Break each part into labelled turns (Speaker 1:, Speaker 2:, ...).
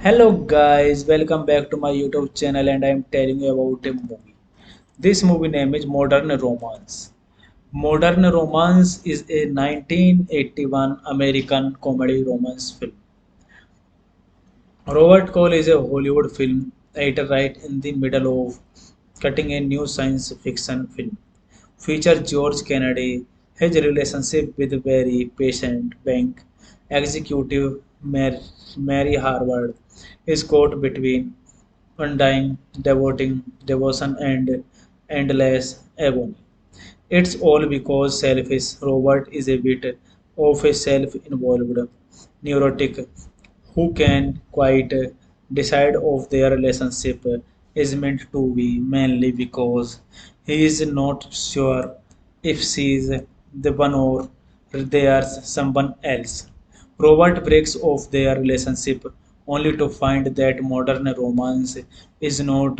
Speaker 1: Hello guys, welcome back to my YouTube channel and I am telling you about a movie. This movie name is Modern Romance. Modern Romance is a 1981 American comedy romance film. Robert Cole is a Hollywood film editor right in the middle of cutting a new science fiction film. Features George Kennedy, his relationship with very patient bank executive Mary Harvard is caught between undying devotion and endless agony. It's all because selfish Robert is a bit of a self-involved neurotic who can quite decide if their relationship is meant to be mainly because he is not sure if she is the one or there's someone else. Robert breaks off their relationship only to find that modern romance is not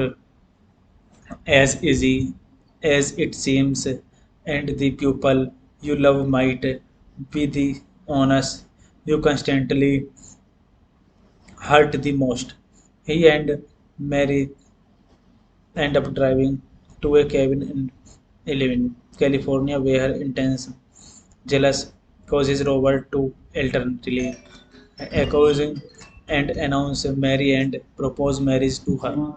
Speaker 1: as easy as it seems, and the people you love might be the honest you constantly hurt the most. He and Mary end up driving to a cabin in Eleven, California, where intense jealous causes Robert to alternately accusing and announce Mary and propose marriage to her.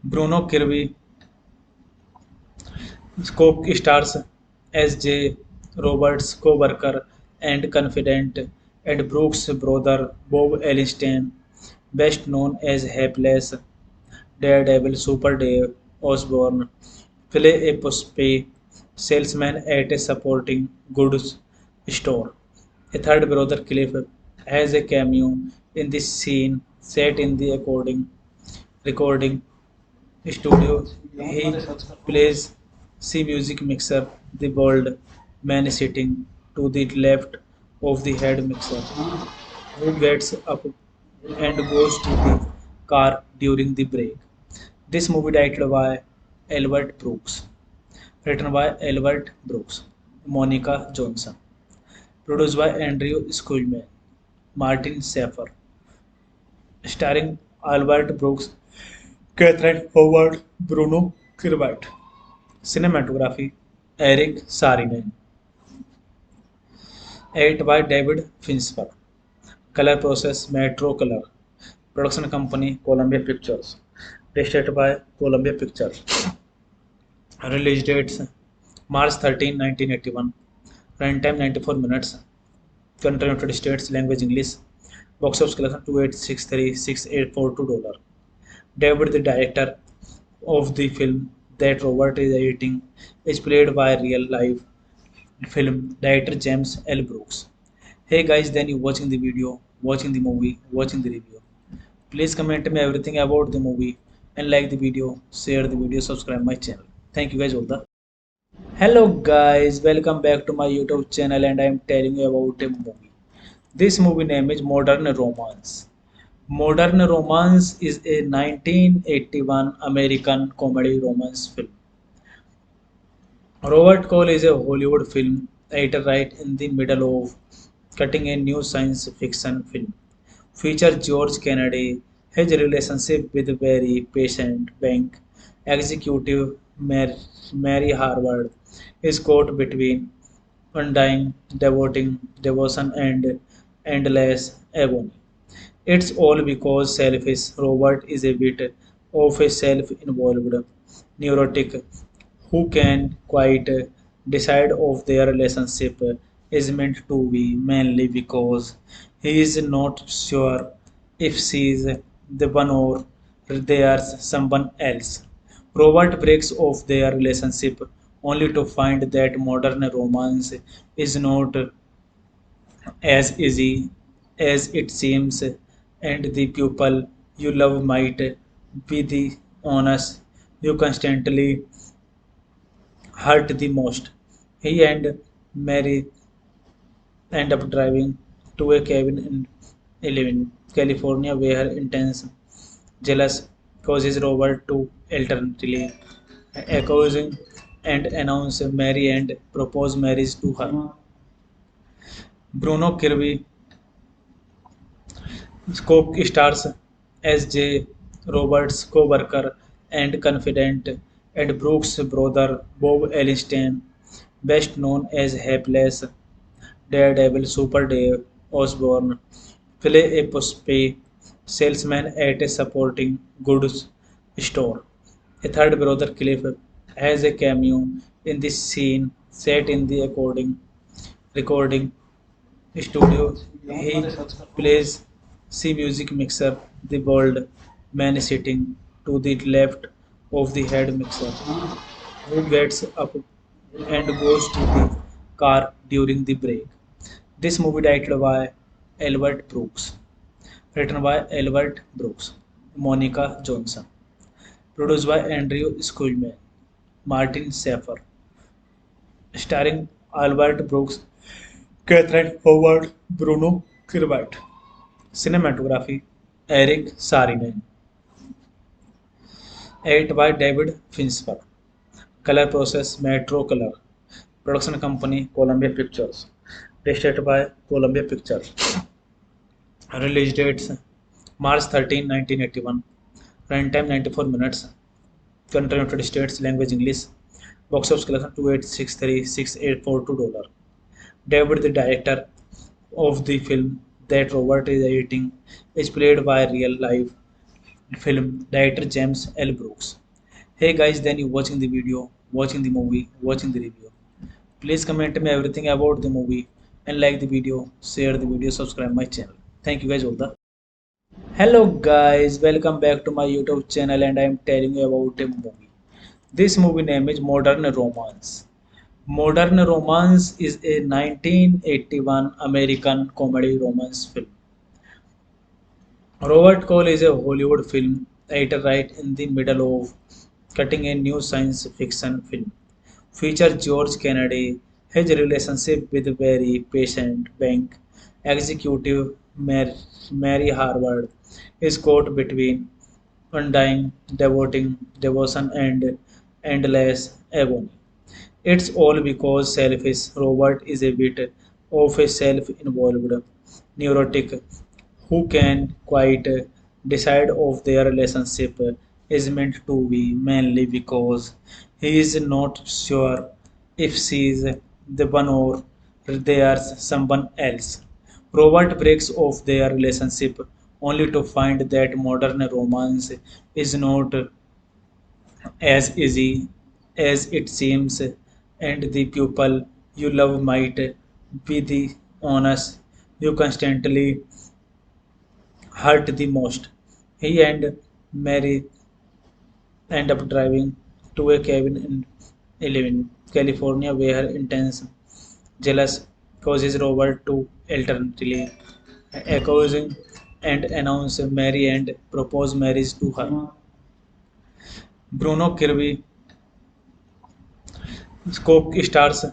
Speaker 1: Bruno Kirby co-stars as J. Roberts' co-worker and confidant, and Brooks' brother Bob Elliston, best known as Hapless Daredevil Super Dave Osborne, play a puppy salesman at a supporting goods store. A third brother, Cliff, has a cameo in this scene set in the recording studio. He plays C music mixer, the bald man sitting to the left of the head mixer, who gets up and goes to the car during the break. This movie directed by Albert Brooks, written by Albert Brooks, Monica Johnson, produced by Andrew Schulman, Martin Schaeffer, starring Albert Brooks, Catherine Howard, Bruno Kirby. Cinematography Eric Saarinen. Edit by David Fincher. Color process Metro Color. Production company Columbia Pictures. Distributed by Columbia Pictures. Release dates March 13, 1981. Runtime 94 minutes. Country United States. Language English. Box office collection 28636,842 dollars. David, the director of the film that Robert is editing, is played by real life film director James L. Brooks. Hey guys, then you watching the video, watching the movie, watching the review. Please comment me everything about the movie and like the video, share the video, subscribe my channel. Thank you guys all the. Hello guys, welcome back to my YouTube channel and I am telling you about a movie. This movie name is Modern Romance. Modern Romance is a 1981 American comedy romance film. Robert Cole is a Hollywood film editor right in the middle of cutting a new science fiction film. Feature George Kennedy, his relationship with very patient bank executive Mary Harvard is caught between undying devotion and endless agony. It's all because selfish Robert is a bit of a self-involved neurotic who can quite decide of their relationship is meant to be mainly because he is not sure if she is the one or there's someone else. Robert breaks off their relationship only to find that modern romance is not as easy as it seems, and the people you love might be the honest you constantly hurt the most. He and Mary end up driving to a cabin in Eleven, California, where intense jealous causes Robert to alternately accusing and announce Mary and propose marriage to her. Bruno Kirby co-stars as J. Roberts' co-worker and confidant, and Brooks' brother Bob Elliston, best known as Hapless Daredevil Super Dave Osborne, play a puppy salesman at a supporting goods store. A third brother, Cliff, has a cameo in this scene set in the recording studio. He plays C music mixer, the bald man sitting to the left of the head mixer, who gets up and goes to the car during the break. This movie directed by Albert Brooks, written by Albert Brooks, Monica Johnson, produced by Andrew Schulman, Martin Schaeffer, starring Albert Brooks, Catherine Howard, Bruno Kirby. Cinematography Eric Saarinen. Edited by David Fincher. Color process Metro Color. Production company Columbia Pictures. Distributed by Columbia Pictures. Release dates March 13, 1981. Runtime 94 minutes. Country United States. Language English. Box office collection 28636,842 dollars. David, the director of the film that Robert is editing, is played by real life film director James L. Brooks. Hey guys, then you watching the video, watching the movie, watching the review. Please comment me everything about the movie and like the video, share the video, subscribe my channel. Thank you guys all the. Hello guys, welcome back to my YouTube channel and I am telling you about a movie. This movie name is Modern Romance. Modern Romance is a 1981 American comedy romance film. Robert Cole is a Hollywood film editor right in the middle of cutting a new science fiction film. Feature George Kennedy, his relationship with very patient bank executive Mary Harvard is caught between undying devotion and endless agony. It's all because selfish Robert is a bit of a self-involved neurotic who can quite decide of their relationship is meant to be mainly because he is not sure if she is the one or there's someone else. Robert breaks off their relationship only to find that modern romance is not as easy as it seems, and the people you love might be the honest you constantly hurt the most. He and Mary end up driving to a cabin in Eleven, California, where intense jealous causes Robert to alternately accusing and announce Mary and propose marriage to her. Bruno Kirby co-stars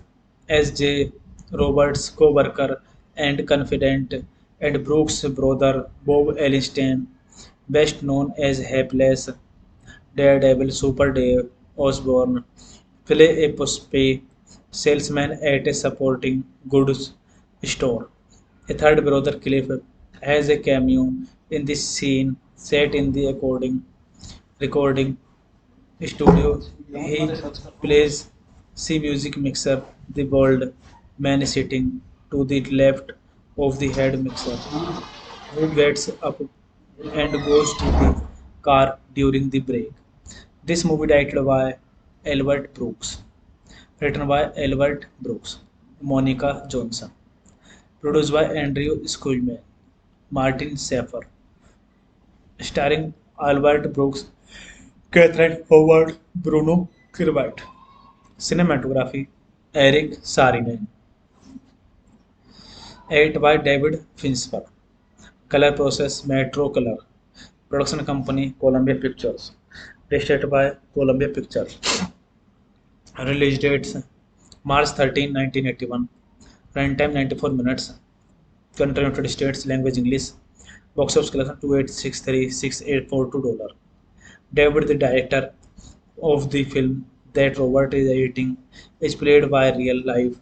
Speaker 1: as J. Roberts' co-worker and confidant, and Brooks' brother Bob Elliston, best known as Hapless Daredevil Super Dave Osborne, play a postpaid salesman at a supporting goods store. A third brother, Cliff, has a cameo in this scene set in the recording studio. He plays C music mixer, the bald man sitting to the left of the head mixer, who gets up and goes to the car during the break. This movie directed by Albert Brooks, written by Albert Brooks, Monica Johnson, produced by Andrew Schulman, Martin Schaeffer, starring Albert Brooks, Catherine Howard, Bruno Kirby. Cinematography Eric Saarinen. Edited by David Fincher. Color process Metro Color. Production company Columbia Pictures. Distributed by Columbia Pictures. Release dates March 13, 1981. Runtime 94 minutes. Country United States. Language English. Box office collection 28636,842 dollars. David, the director of the film that Robert is editing, is played by real life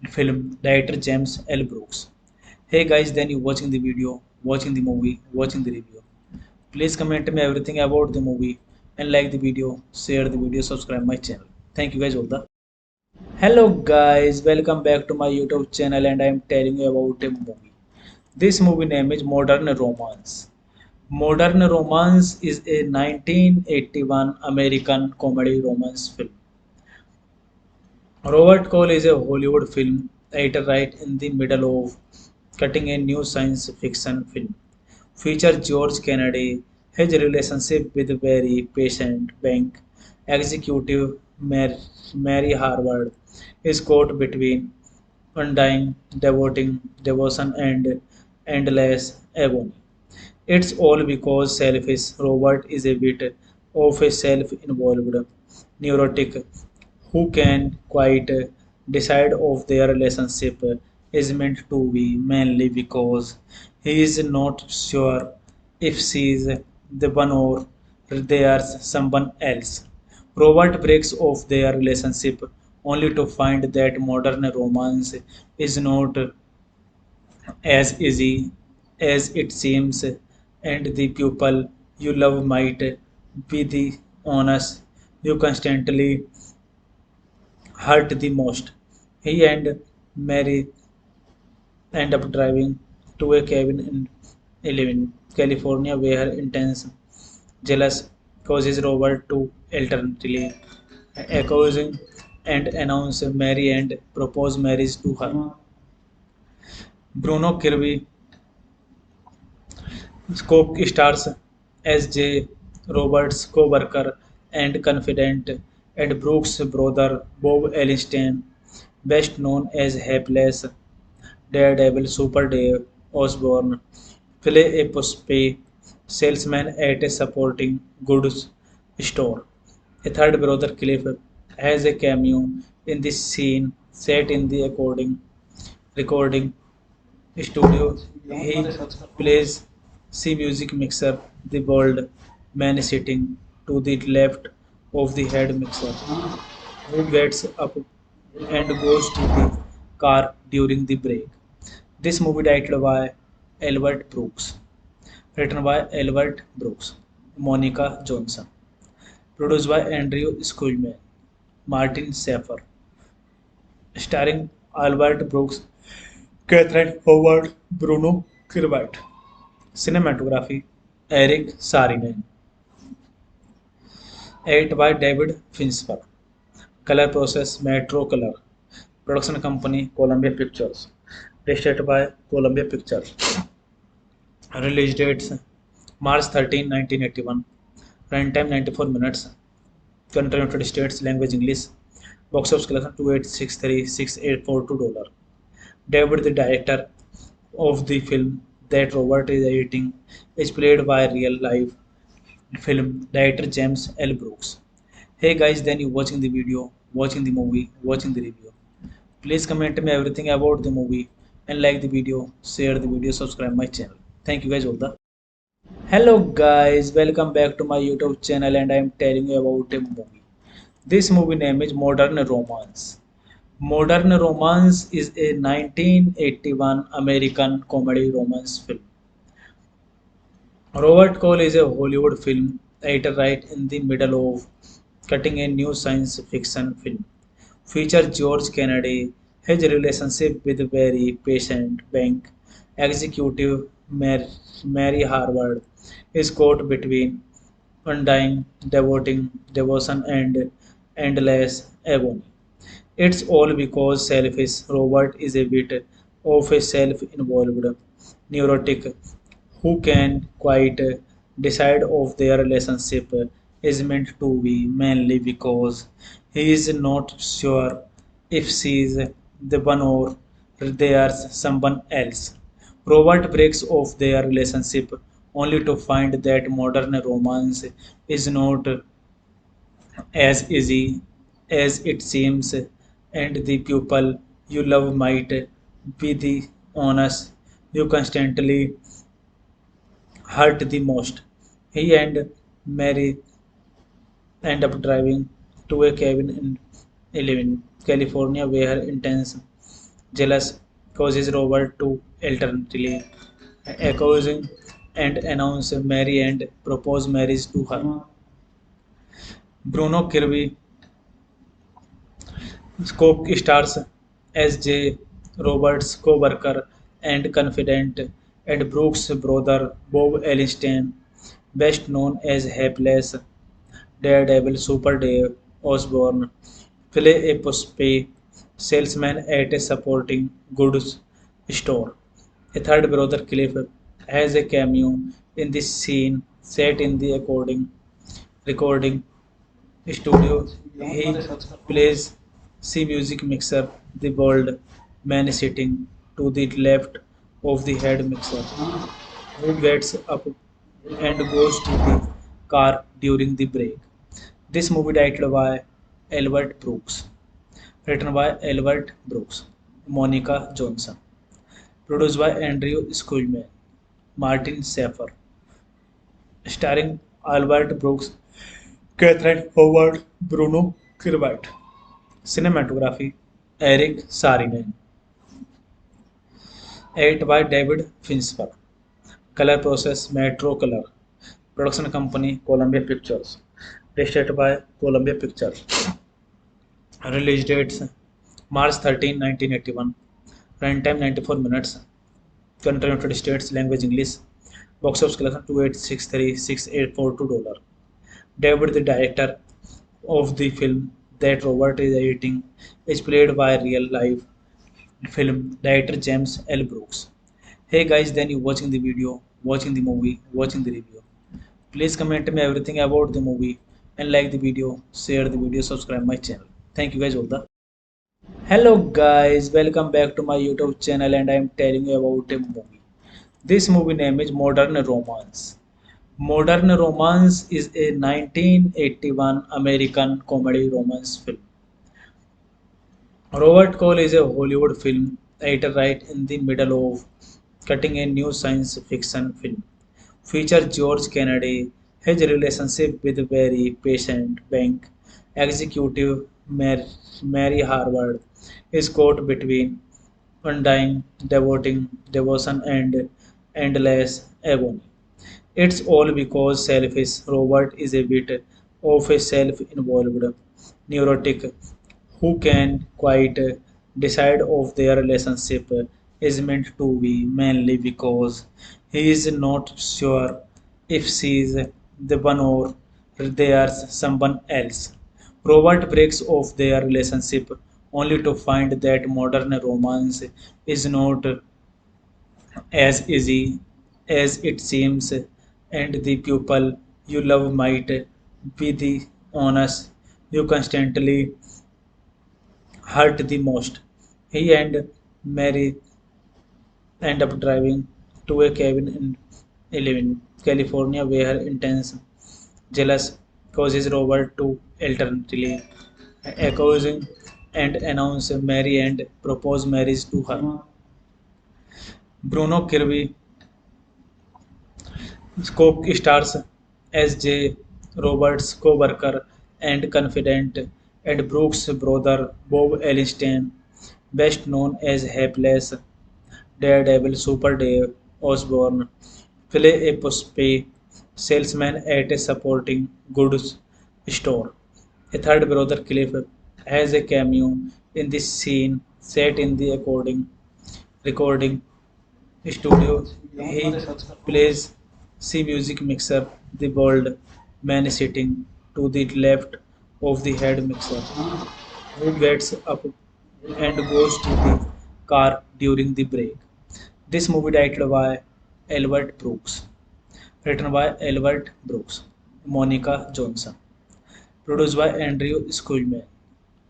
Speaker 1: film director James L. Brooks. Hey guys, then you watching the video, watching the movie, watching the review. Please comment me everything about the movie and like the video, share the video, subscribe my channel. Thank you guys all the. Hello guys, welcome back to my YouTube channel and I am telling you about a movie. This movie name is Modern Romance. Modern Romance is a 1981 American comedy romance film. Robert Cole is a Hollywood film editor right in the middle of cutting a new science fiction film. Feature George Kennedy, his relationship with very patient bank executive Mary Harvard is caught between undying devotion and endless agony. It's all because selfish Robert is a bit of a self-involved neurotic who can quite decide if their relationship is meant to be mainly because he is not sure if she is the one or there's someone else. Robert breaks off their relationship only to find that modern romance is not as easy as it seems, and the people you love might be the honest you constantly hurt the most. He and Mary end up driving to a cabin in Eleven, California, where intense jealous causes Robert to alternately accusing and announce Mary and propose marriage to her. Bruno Kirby co-stars as J. Roberts' co-worker and confidant, and Brooks' brother Bob Elliston, best known as Hapless Daredevil Super Dave Osborne, play a postpaid salesman at a supporting goods store. A third brother, Cliff, has a cameo in this scene set in the recording studio. He plays C music mixer, the bald man sitting to the left of the head mixer, who gets up and goes to the car during the break. This movie directed by Albert Brooks, written by Albert Brooks, Monica Johnson, produced by Andrew Schulman, Martin Schaeffer, starring Albert Brooks, Catherine Howard, Bruno Kirby. Cinematography Eric Saarinen. Edit by David Fincher. Color process Metro Color. Production company Columbia Pictures. Distributed by Columbia Pictures. Release dates March 13, 1981. Runtime 94 minutes. Country United States. Language English. Box office collection 28636,842 dollars. David, the director of the film that Robert is editing, is played by real life film director James L. Brooks. Hey guys, then you watching the video, watching the movie, watching the review. Please comment me everything about the movie and like the video, share the video, subscribe my channel. Thank you guys all the. Hello guys, welcome back to my YouTube channel and I am telling you about a movie. This movie name is Modern Romance. Modern Romance is a 1981 American comedy romance film. Robert Cole is a Hollywood film editor right in the middle of cutting a new science fiction film. Feature George Kennedy, his relationship with very patient bank executive Mary Harvard is caught between undying devotion and endless agony. It's all because selfish Robert is a bit of a self-involved neurotic who can quite decide of their relationship is meant to be mainly because he is not sure if she is the one or there's someone else. Robert breaks off their relationship only to find that modern romance is not as easy as it seems, and the people you love might be the honest you constantly hurt the most. He and Mary end up driving to a cabin in Eleven, California, where intense jealous causes Robert to alternately accusing and announce Mary and propose marriage to her. Bruno Kirby co-stars as J. Roberts' co-worker and confidant, and Brooks' brother Bob Elliston, best known as Hapless Daredevil Super Dave Osborne, play a postpaid salesman at a supporting goods store. A third brother, Cliff, has a cameo in this scene set in the recording studio. He plays C music mixer, the bald man sitting to the left of the head mixer, who gets up and goes to the car during the break. This movie directed by Albert Brooks, written by Albert Brooks, Monica Johnson, produced by Andrew Schulman, Martin Schaeffer, starring Albert Brooks, Catherine Howard, Bruno Kirby. Cinematography Eric Saarinen. Edit by David Fincher. Color process Metro Color. Production company Columbia Pictures. Distributed by Columbia Pictures. Release dates March 13, 1981. Runtime 94 minutes. Country United States. Language English. Box office collection 28636,842 dollars. David, the director of the film that Robert is editing, is played by real life film director James L. Brooks. Hey guys, then you watching the video, watching the movie, watching the review. Please comment me everything about the movie and like the video, share the video, subscribe my channel. Thank you guys all the. Hello guys, welcome back to my YouTube channel and I am telling you about a movie. This movie name is Modern Romance. Modern Romance is a 1981 American comedy romance film. Robert Cole is a Hollywood film editor right in the middle of cutting a new science fiction film. Feature George Kennedy, his relationship with very patient bank executive Mary Harvard is caught between undying devotion and endless agony. It's all because selfish Robert is a bit of a self-involved neurotic who can quite decide of their relationship is meant to be mainly because He is not sure if she is the one or there's someone else. Robert breaks off their relationship only to find that modern romance is not as easy as it seems, and the people you love might be the honest you constantly hurt the most. He and Mary end up driving to a cabin in Eleven, California, where intense jealous causes Robert to alternately accusing and announce Mary and propose marriage to her. Bruno Kirby co-stars as J. Roberts' co-worker and confidant, and Brooks' brother Bob Elliston, best known as Hapless Daredevil Super Dave Osborne, play a postpay salesman at a supporting goods store. A third brother, Cliff, has a cameo in this scene set in the recording studio. He plays C music mixer, the bald man sitting to the left of the head mixer, who gets up and goes to the car during the break. This movie titled by Albert Brooks, written by Albert Brooks, Monica Johnson, produced by Andrew Schulman,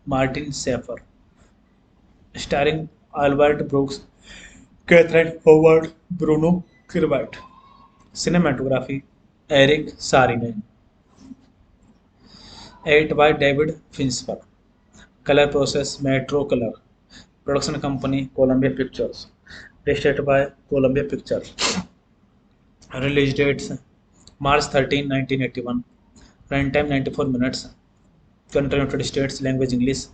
Speaker 1: Martin Schaeffer, starring Albert Brooks, Catherine Howard, Bruno Kirby. Cinematography Eric Saarinen. Edit by David Fincher. Color process Metro Color. Production company Columbia Pictures. Distributed by Columbia Pictures. Release dates March 13, 1981. Runtime 94 minutes. Country United States. Language English.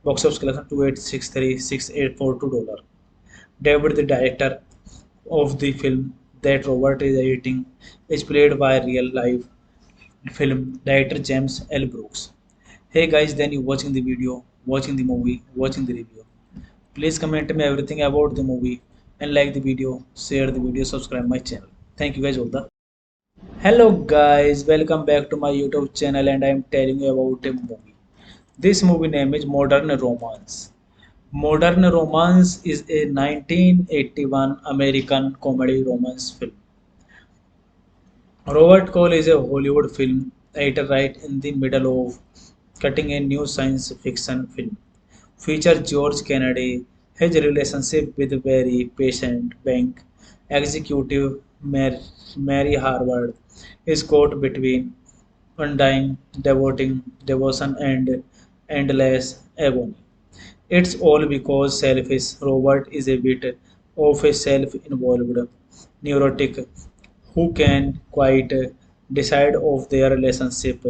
Speaker 1: Box office collection $2,863,684. David, the director of the film that Robert is editing, is played by real life film director James L. Brooks. Hey guys, then you watching the video, watching the movie, watching the review. Please comment me everything about the movie and like the video, share the video, subscribe my channel. Thank you guys all the. Hello guys, welcome back to my YouTube channel and I am telling you about a movie. This movie name is Modern Romance. Modern Romance is a 1981 American comedy romance film. Robert Cole is a Hollywood film editor right in the middle of cutting a new science fiction film. Features George Kennedy, his relationship with very patient bank executive Mary Harvard is caught between undying devotion and endless agony. It's all because selfish Robert is a bit of a self-involved neurotic who can quite decide if their relationship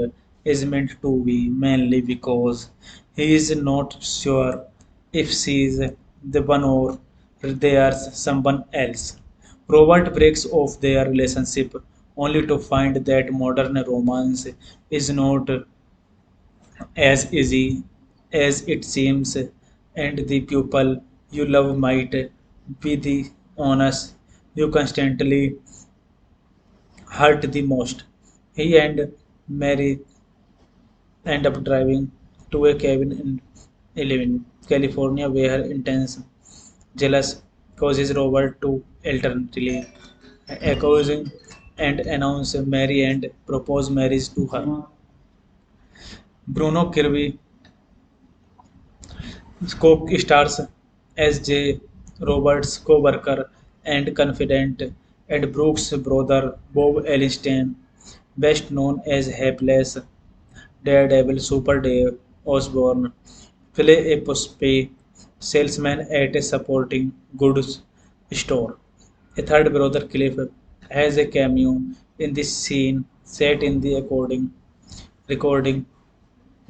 Speaker 1: is meant to be mainly because he is not sure if she is the one or there's someone else. Robert breaks off their relationship only to find that modern romance is not as easy as it seems, and the people you love might be the honest you constantly hurt the most. He and Mary end up driving to a cabin in Eleven, California, where intense jealous causes Robert to alternately accusing and announce Mary and propose marriage to her. Bruno Kirby co-stars as J. Roberts' co-worker and confidant, and Brooks' brother Bob Elliston, best known as Hapless Daredevil Super Dave Osborne, play a postpay salesman at a supporting goods store. A third brother, Cliff, has a cameo in this scene set in the recording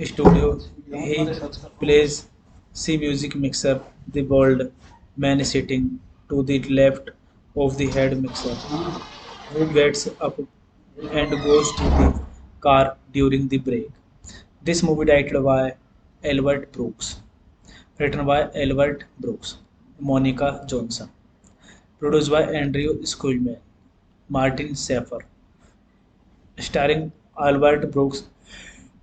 Speaker 1: studio. He plays C music mixer, the bald man sitting to the left of the head mixer, who gets up and goes to the car during the break. This movie titled by Albert Brooks, written by Albert Brooks, Monica Johnson, produced by Andrew Schulman, Martin Schaeffer, starring Albert Brooks,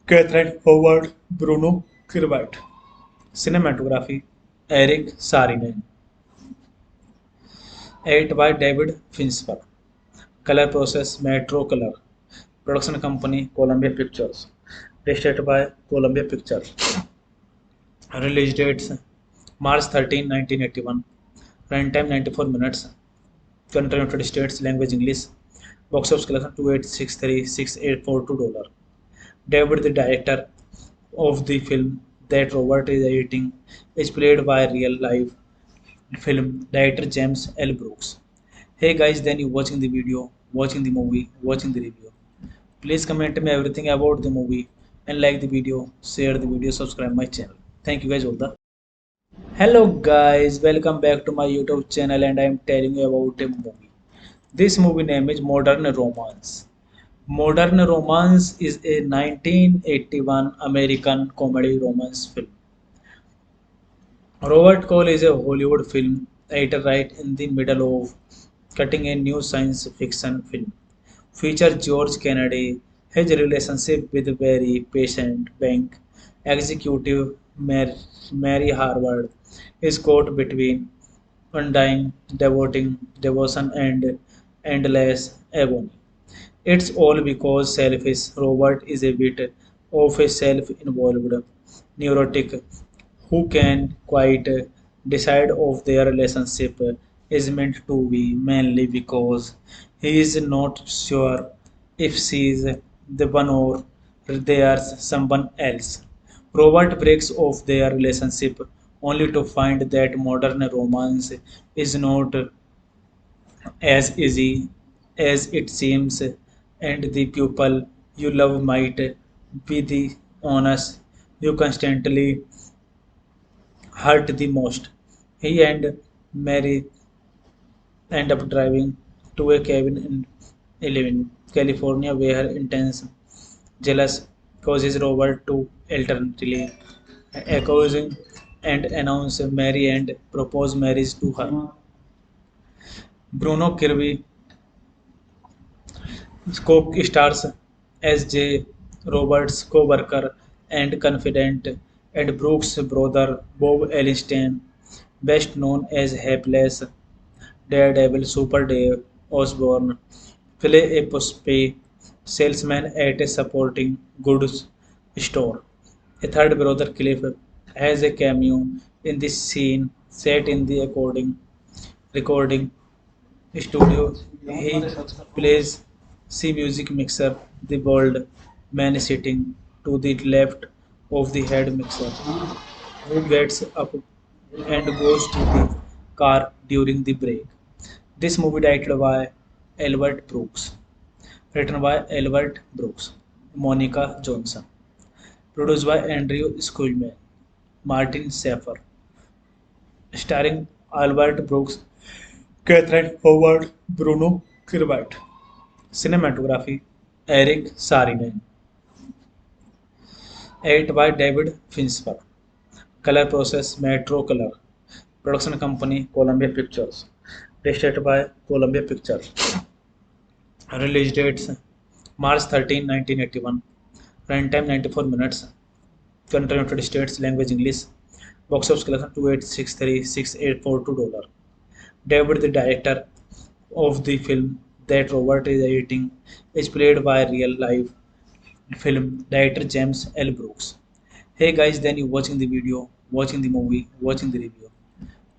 Speaker 1: Catherine Howard, Bruno Kirby. Cinematography Eric Saarinen. Edited by David Fincher. Color process Metro Color. Production company Columbia Pictures. Distributed by Columbia Pictures. Release dates March 13, 1981. Runtime 94 minutes. Country United States. Language English. Box office collection 28636,842 dollars. David, the director of the film that Robert is editing, is played by real life film director James L. Brooks. Hey guys, then you watching the video, watching the movie, watching the review. Please comment me everything about the movie and like the video, share the video, subscribe my channel. Thank you guys all the. Hello guys, welcome back to my YouTube channel and I am telling you about a movie. This movie name is Modern Romance. Modern Romance is a 1981 American comedy romance film. Robert Cole is a Hollywood film editor right in the middle of cutting a new science fiction film. Feature George Kennedy, his relationship with very patient bank executive Mary Harvard is caught between undying devotion and endless agony. It's all because selfish Robert is a bit of a self-involved neurotic who can quite decide if their relationship is meant to be mainly because he is not sure if she is the one or there's someone else. Robert breaks off their relationship only to find that modern romance is not as easy as it seems, and the people you love might be the honest you constantly hurt the most. He and Mary end up driving to a cabin in Eleven, California, where intense jealous causes Robert to alternately accusing and announce Mary and propose marriage to her. Bruno Kirby co-stars as J. Roberts' co-worker and confidant, and Brooks' brother Bob Elliston, best known as Hapless Daredevil Super Dave Osborne, play a postpaid salesman at a supporting goods store. A third brother, Cliff, has a cameo in this scene set in the recording studio. He plays C music mixer, the bald man sitting to the left of the head mixer, who gets up and goes to the car during the break. This movie directed by Albert Brooks, written by Albert Brooks, Monica Johnson, produced by Andrew Schulman, Martin Schaeffer, starring Albert Brooks, Catherine Howard, Bruno Kirby. Cinematography Eric Saarinen. Edited by David Fincher. Color process Metro Color. Production company Columbia Pictures. Distributed by Columbia Pictures. Release dates March 13, 1981. Runtime 94 minutes. Country United States. Language English. Box office collection 28636,842 dollars. David, the director of the film that Robert is editing, is played by real life film director James L. Brooks. Hey guys, then you watching the video, watching the movie, watching the review.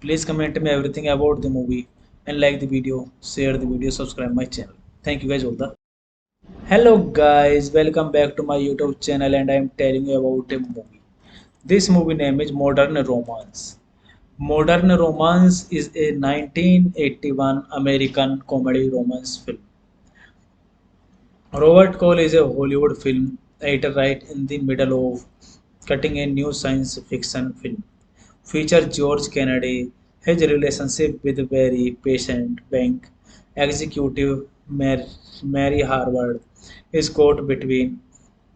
Speaker 1: Please comment me everything about the movie and like the video, share the video, subscribe my channel. Thank you guys all the. Hello guys, welcome back to my YouTube channel and I am telling you about a movie. This movie name is Modern Romance. Modern Romance is a 1981 American comedy romance film. Robert Cole is a Hollywood film editor right in the middle of cutting a new science fiction film. Feature George Kennedy, his relationship with very patient bank executive Mary Harvard is caught between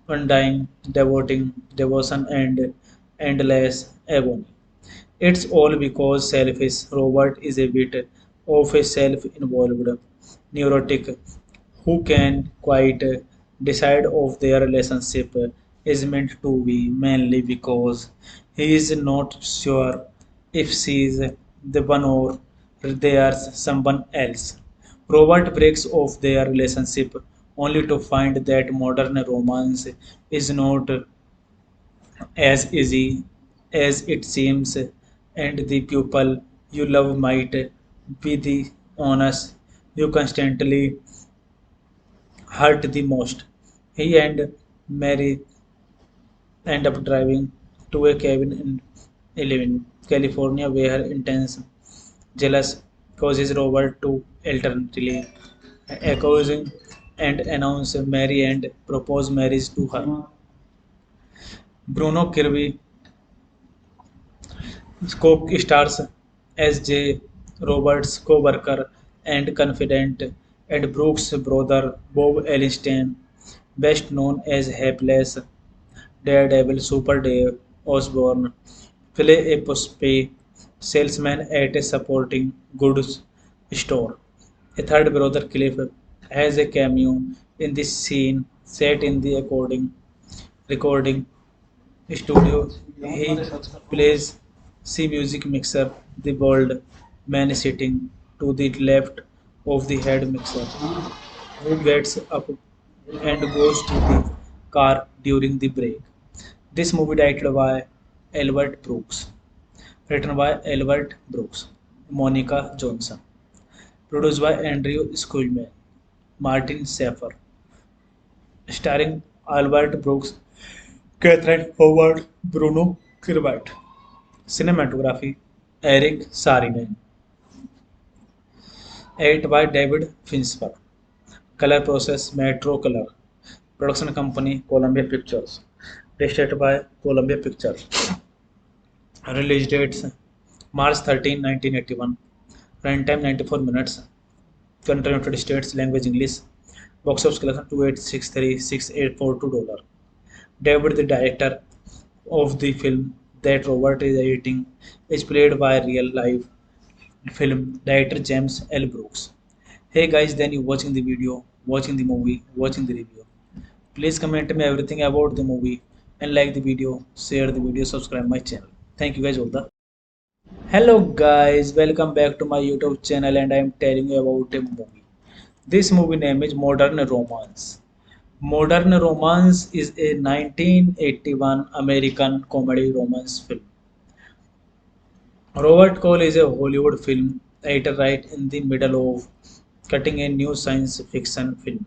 Speaker 1: undying devotion and endless agony. It's all because selfish Robert is a bit of a self-involved neurotic who can quite decide of their relationship is meant to be mainly because he is not sure if she is the one or there's someone else. Robert breaks off their relationship only to find that modern romance is not as easy as it seems, and the people you love might be the honest you constantly hurt the most. He and Mary end up driving to a cabin in Eleven, California, where intense jealous causes Robert to alternately accusing and announce Mary and propose marriage to her. Bruno Kirby co-stars as J. Roberts' co-worker and confidant, and Brooks' brother Bob Elliston, best known as Hapless Daredevil Super Dave Osborne, play a postpay salesman at a supporting goods store. A third brother, Cliff, has a cameo in this scene set in the recording studio. He plays C music mixer, the bald man sitting to the left of the head mixer, who gets up and goes to the car during the break. This movie directed by Albert Brooks, written by Albert Brooks, Monica Johnson, produced by Andrew Schulman, Martin Schaeffer, starring Albert Brooks, Catherine Howard, Bruno Kirby. Cinematography Eric Saarinen. Edit by David Fincher. Color process Metro Color. Production company Columbia Pictures. Distributed by Columbia Pictures. Release dates March 13, 1981. Runtime 94 minutes. Country United States. Language English. Box office collection 28636,842 dollars. David, the director of the film that Robert is editing, is played by real life film director James L. Brooks. Hey guys, then you watching the video, watching the movie, watching the review. Please comment me everything about the movie and like the video, share the video, subscribe my channel. Thank you guys all the. Hello guys, welcome back to my YouTube channel and I am telling you about a movie. This movie name is Modern Romance. Modern Romance is a 1981 American comedy romance film. Robert Cole is a Hollywood film editor right in the middle of cutting a new science fiction film.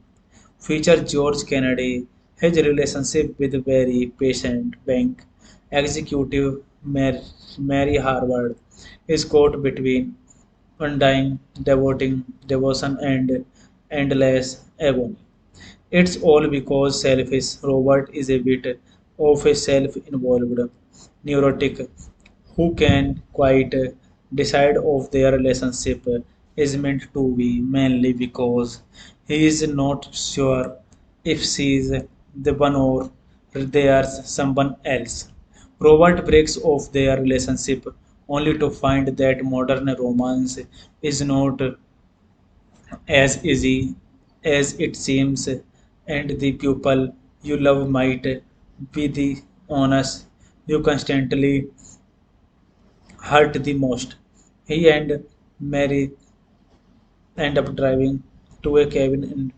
Speaker 1: Features George Kennedy, his relationship with very patient bank executive Mary Harvard is caught between undying devotion and endless agony. It's all because selfish Robert is a bit of a self-involved neurotic who can quite decide of their relationship is meant to be mainly because he is not sure if she is the one or there's someone else. Robert breaks off their relationship only to find that modern romance is not as easy as it seems, and the people you love might be the honest you constantly hurt the most. He and Mary end up driving to a cabin in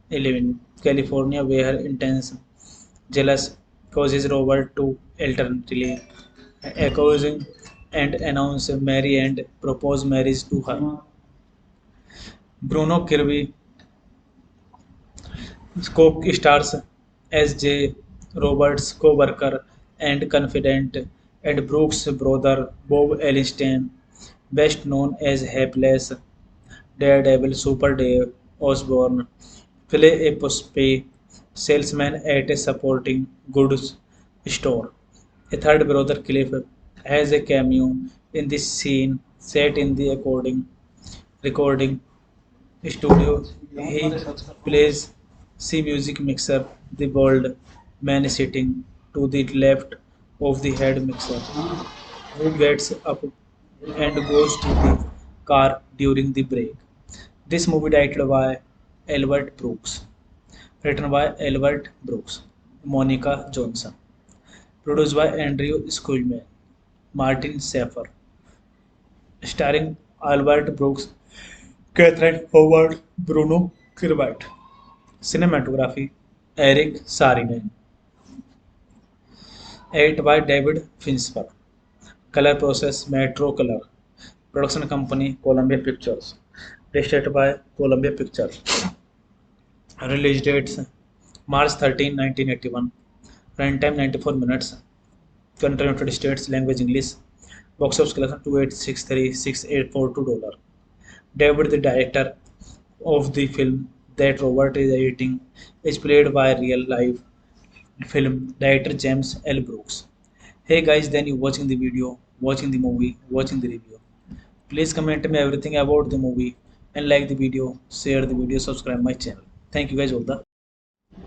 Speaker 1: Eleven, California, where intense jealous causes Robert to alternately accusing and announce Mary and propose marriage to her. Bruno Kirby co-stars as J. Roberts' co-worker and confidant, and Brooks' brother Bob Elliston, best known as Hapless Daredevil Super Dave Osborne, play a postpay salesman at a supporting goods store. A third brother, Cliff, has a cameo in this scene set in the recording studio. He plays C music mixer, the bald man sitting to the left of the head mixer, who gets up and goes to the car during the break. This movie directed by Albert Brooks, written by Albert Brooks, Monica Johnson, produced by Andrew Schulman, Martin Schaeffer, starring Albert Brooks, Catherine Howard, Bruno Kirbat. Cinematography Eric Saarinen. Edited by David Fincher. Color process Metro Color. Production company Columbia Pictures. Distributed by Columbia Pictures. Release dates March 13, 1981. Runtime 94 minutes. Country United States. Language English. Box office collection $2,863,684. David, the director of the film that Robert is editing, is played by real life film director James L. Brooks. Hey guys, then you watching the video, watching the movie, watching the review. Please comment me everything about the movie and like the video, share the video, subscribe my channel. Thank you guys all the.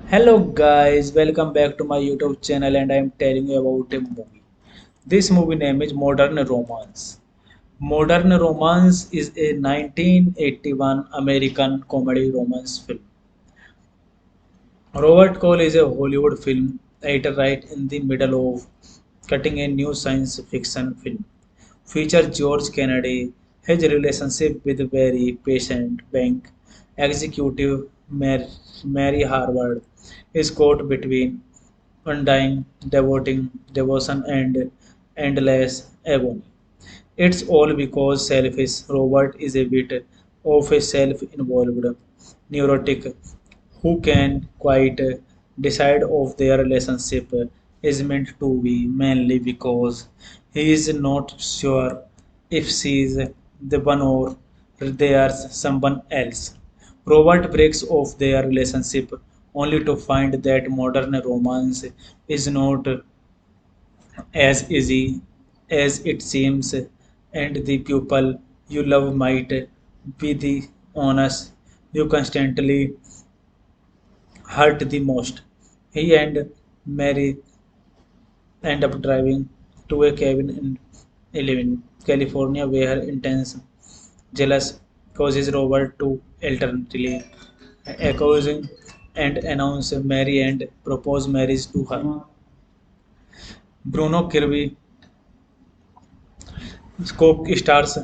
Speaker 1: Hello guys, welcome back to my YouTube channel and I am telling you about a movie. This movie name is Modern Romance. Modern Romance is a 1981 American comedy romance film. Robert Cole is a Hollywood film editor right in the middle of cutting a new science fiction film. Features George Kennedy, his relationship with very patient bank executive Mary Harvard is caught between undying devotion and endless agony. It's all because selfish Robert is a bit of a self-involved neurotic who can quite decide of their relationship is meant to be mainly because he is not sure if she is the one or there's someone else. Robert breaks off their relationship only to find that modern romance is not as easy as it seems, and the people you love might be the honest you constantly hurt the most. He and Mary end up driving to a cabin in Eleven, California, where intense jealous causes Robert to alternately accusing and announce Mary and propose marriage to her. Bruno Kirby co-stars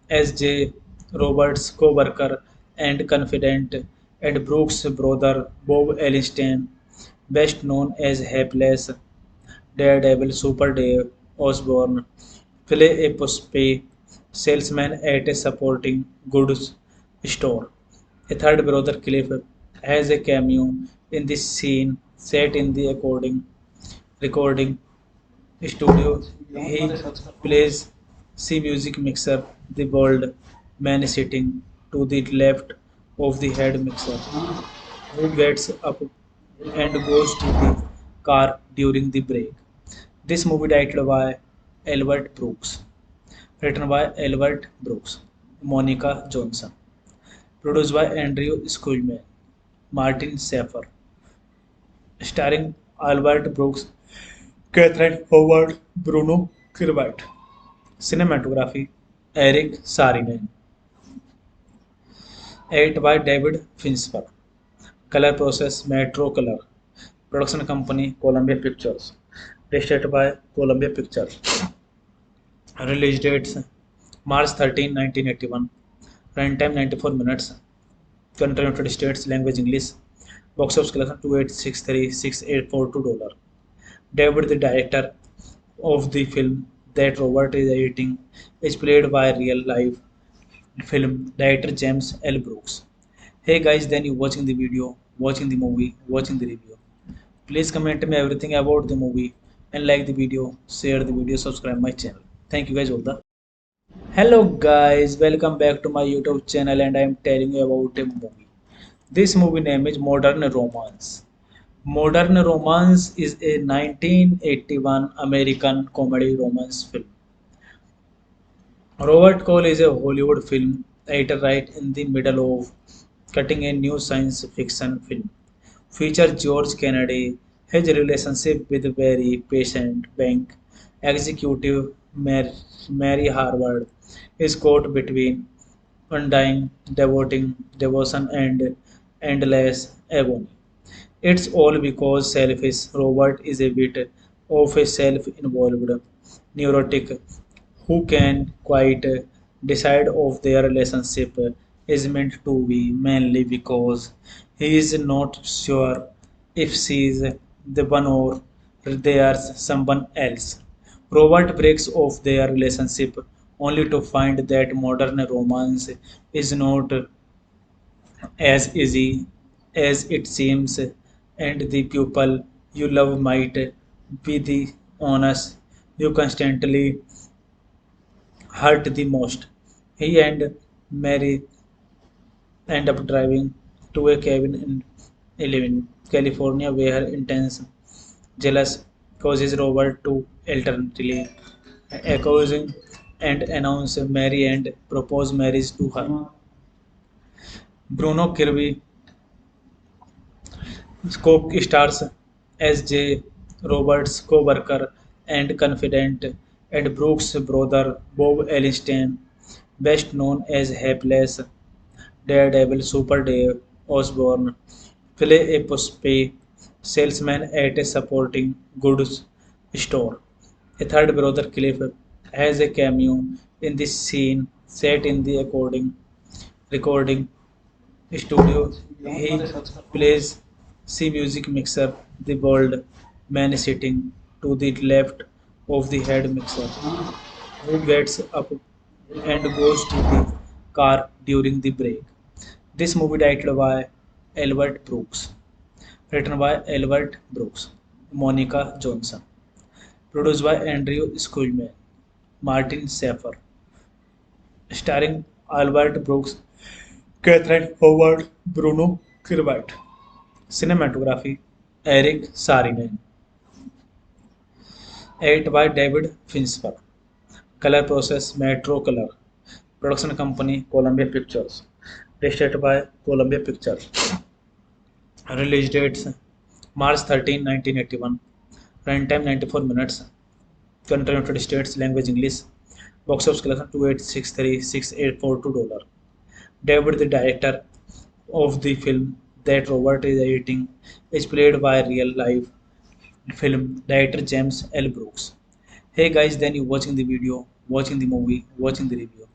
Speaker 1: as J. Roberts' co-worker and confidant, and Brooks' brother Bob Elliston, best known as Hapless Daredevil Super Dave Osborne, play a puspy salesman at a supporting goods store. A third brother, Cliff, has a cameo in this scene set in the recording studio. He plays C music mixer, the bald man sitting to the left of the head mixer, who gets up and goes to the car during the break. This movie directed by Albert Brooks, written by Albert Brooks, Monica Johnson, produced by Andrew Schulman, Martin Schaeffer, starring Albert Brooks, Catherine Howard, Bruno Kirbat. Cinematography Eric Saarinen. Edited by David Fincher. Color process Metro Color. Production company Columbia Pictures. Distributed by Columbia Pictures. Release dates March 13, 1981. Runtime 94 minutes. Country United States. Language English. Box office collection $2,863,684. David, the director of the film that Robert is editing, is played by real life film director James L. Brooks. Hey guys, then you watching the video, watching the movie, watching the review. Please comment me everything about the movie and like the video, share the video, subscribe my channel. Thank you guys all the. Hello guys, welcome back to my YouTube channel and I am telling you about a movie. This movie name is Modern Romance. Modern Romance is a 1981 American comedy romance film. Robert Cole is a Hollywood film editor right in the middle of cutting a new science fiction film. Features George Kennedy, his relationship with very patient bank executive Mary Harvard is caught between undying, devotion, and endless agony. It's all because selfish Robert is a bit of a self-involved neurotic who can quite decide of their relationship is meant to be mainly because he is not sure if she is the one or there's someone else. Robert breaks off their relationship only to find that modern romance is not as easy as it seems, and the people you love might be the honest you constantly hurt the most. He and Mary end up driving to a cabin in Eleven, California, where intense jealous causes Robert to alternately accusing and announce Mary and propose marriage to her. Bruno Kirby co-stars as J. Roberts' co-worker and confidant, and Brooks' brother Bob Elliston, best known as Hapless Daredevil Super Dave Osborne, play a puspy salesman at a supporting goods store. A third brother, Cliff, has a cameo in this scene set in the recording studio. He plays C music mixer, the bald man sitting to the left of the head mixer, who gets up and goes to the car during the break. This movie directed by Albert Brooks, written by Albert Brooks, Monica Johnson, produced by Andrew Schulman, Martin Schaeffer, starring Albert Brooks, Catherine Howard, Bruno Kirby. Cinematography Eric Saarinen. Edit by David Fincher. Color process Metro Color. Production company Columbia Pictures. Distributed by Columbia Pictures. Release dates March 13, 1981. Runtime 94 minutes. Country United States. Language English. Box office collection $286,642. David, the director of the film that Robert is editing, is played by real life film director James L. Brooks. Hey guys, then you watching the video, watching the movie, watching the review.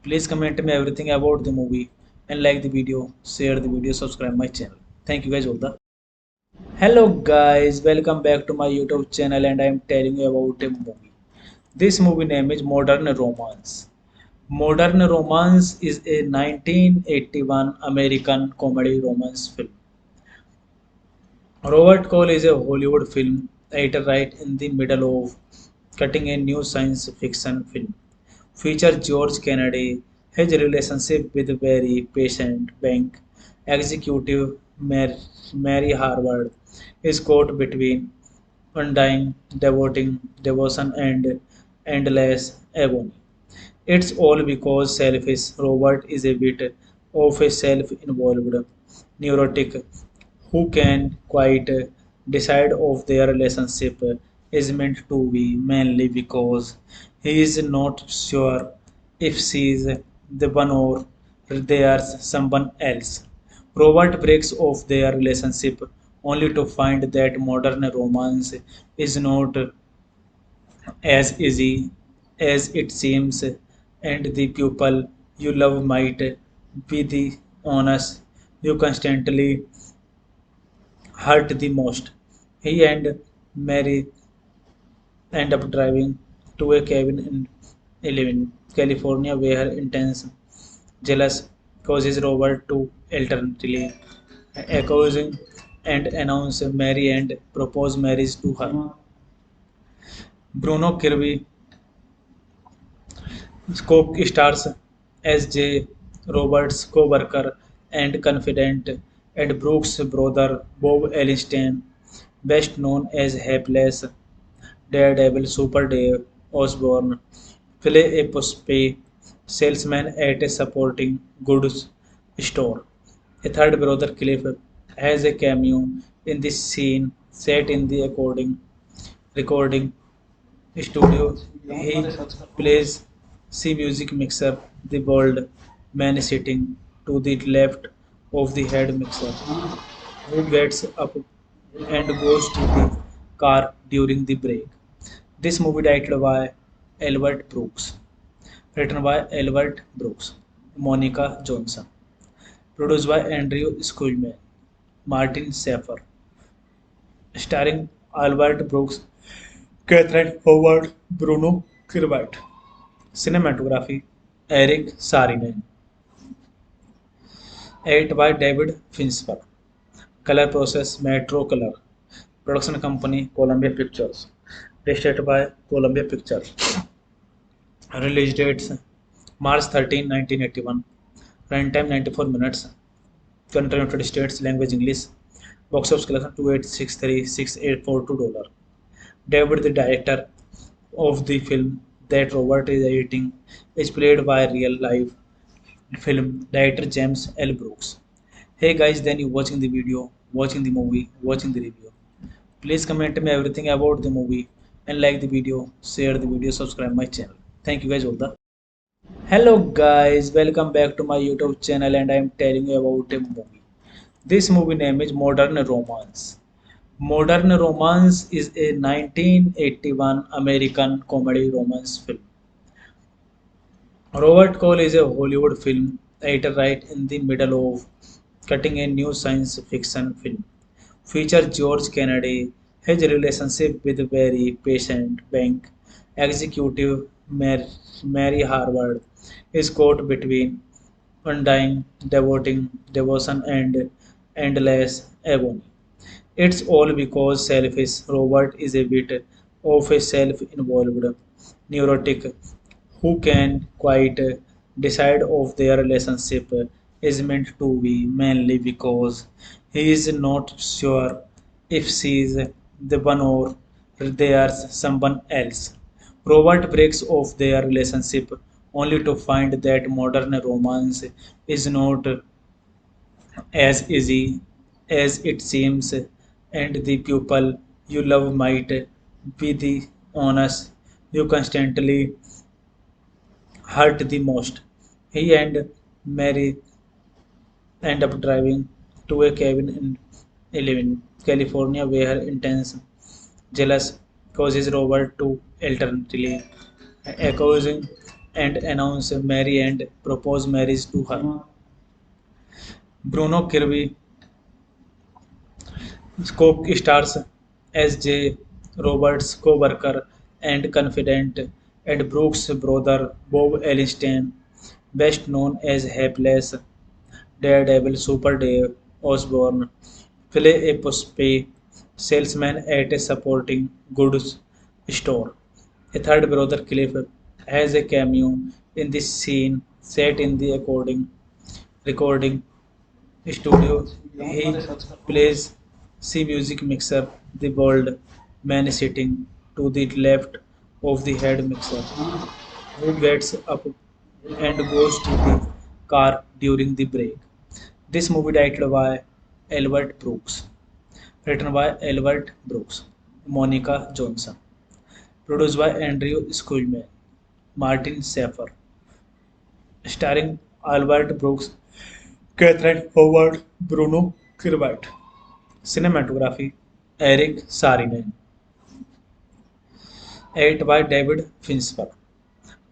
Speaker 1: Please comment me everything about the movie and like the video, share the video, subscribe my channel. Thank you guys all the. Hello guys, welcome back to my YouTube channel and I am telling you about a movie. This movie name is Modern Romance. Modern Romance is a 1981 American comedy romance film. Robert Cole is a Hollywood film editor right in the middle of cutting a new science fiction film. Features George Kennedy, his relationship with very patient bank executive Mary Harvard is caught between undying devotion and endless agony. It's all because selfish Robert is a bit of a self-involved neurotic who can quite decide of their relationship is meant to be mainly because he is not sure if she is the one or there's someone else. Robert breaks off their relationship only to find that modern romance is not as easy as it seems, and the people you love might be the honest you constantly hurt the most. He and Mary end up driving to a cabin in Eleven, California, where intense jealous causes Robert to alternately accusing and announce Mary and propose marriage to her. Bruno Kirby co-stars as J. Roberts' co-worker and confidant, and Brooks' brother Bob Elliston, best known as Hapless Daredevil Super Dave Osborne, play a puspy salesman at a supporting goods store. A third brother, Cliff, has a cameo in this scene set in the recording studio. He plays C music mixer, the bald man sitting to the left of the head mixer, who gets up and goes to the car during the break. This movie directed by Albert Brooks, written by Albert Brooks, Monica Johnson, produced by Andrew Schulman, Martin Schaeffer, starring Albert Brooks, Catherine Howard, Bruno Kirby. Cinematography Eric Saarinen. Edit by David Fincher. Color process Metro Color. Production company Columbia Pictures. Distributed by Columbia Pictures. Release dates March 13, 1981. Runtime 94 minutes. Country United States. Language English. Box office collection 28636,842 dollars. David, the director of the film that Robert is editing, is played by real life film director James L. Brooks. Hey guys, then you watching the video, watching the movie, watching the review. Please comment me everything about the movie and like the video, share the video, subscribe my channel. Thank you guys all the. Hello guys, welcome back to my YouTube channel and I am telling you about a movie. This movie name is Modern Romance. Modern Romance is a 1981 American comedy romance film. Robert Cole is a Hollywood film editor right in the middle of cutting a new science fiction film. Features George Kennedy, his relationship with very patient bank executive Mary Harvard is caught between undying devotion and endless agony. It's all because selfish Robert is a bit of a self-involved neurotic who can quite decide if their relationship is meant to be, mainly because he is not sure if she is the one or there's someone else. Robert breaks off their relationship only to find that modern romance is not as easy as it seems, and the people you love might be the honest you constantly hurt the most. He and Mary end up driving to a cabin in Eleven, California, where intense jealous causes Robert to alternately accusing and announce Mary and propose marriage to her. Bruno Kirby co-stars as J. Roberts' co-worker and confidant, and Brooks' brother Bob Elliston, best known as Hapless Daredevil Super Dave Osborne, play a puppy salesman at a supporting goods store. A third brother, Cliff, has a cameo in this scene set in the recording studio. He plays C music mixer, the bald man sitting to the left of the head mixer, who gets up and goes to the car during the break. This movie directed by Albert Brooks, written by Albert Brooks, Monica Johnson, produced by Andrew Schulman, Martin Schaeffer, starring Albert Brooks, Catherine Howard, Bruno Kirby. Cinematography Eric Saarinen. Edit by David Fincher.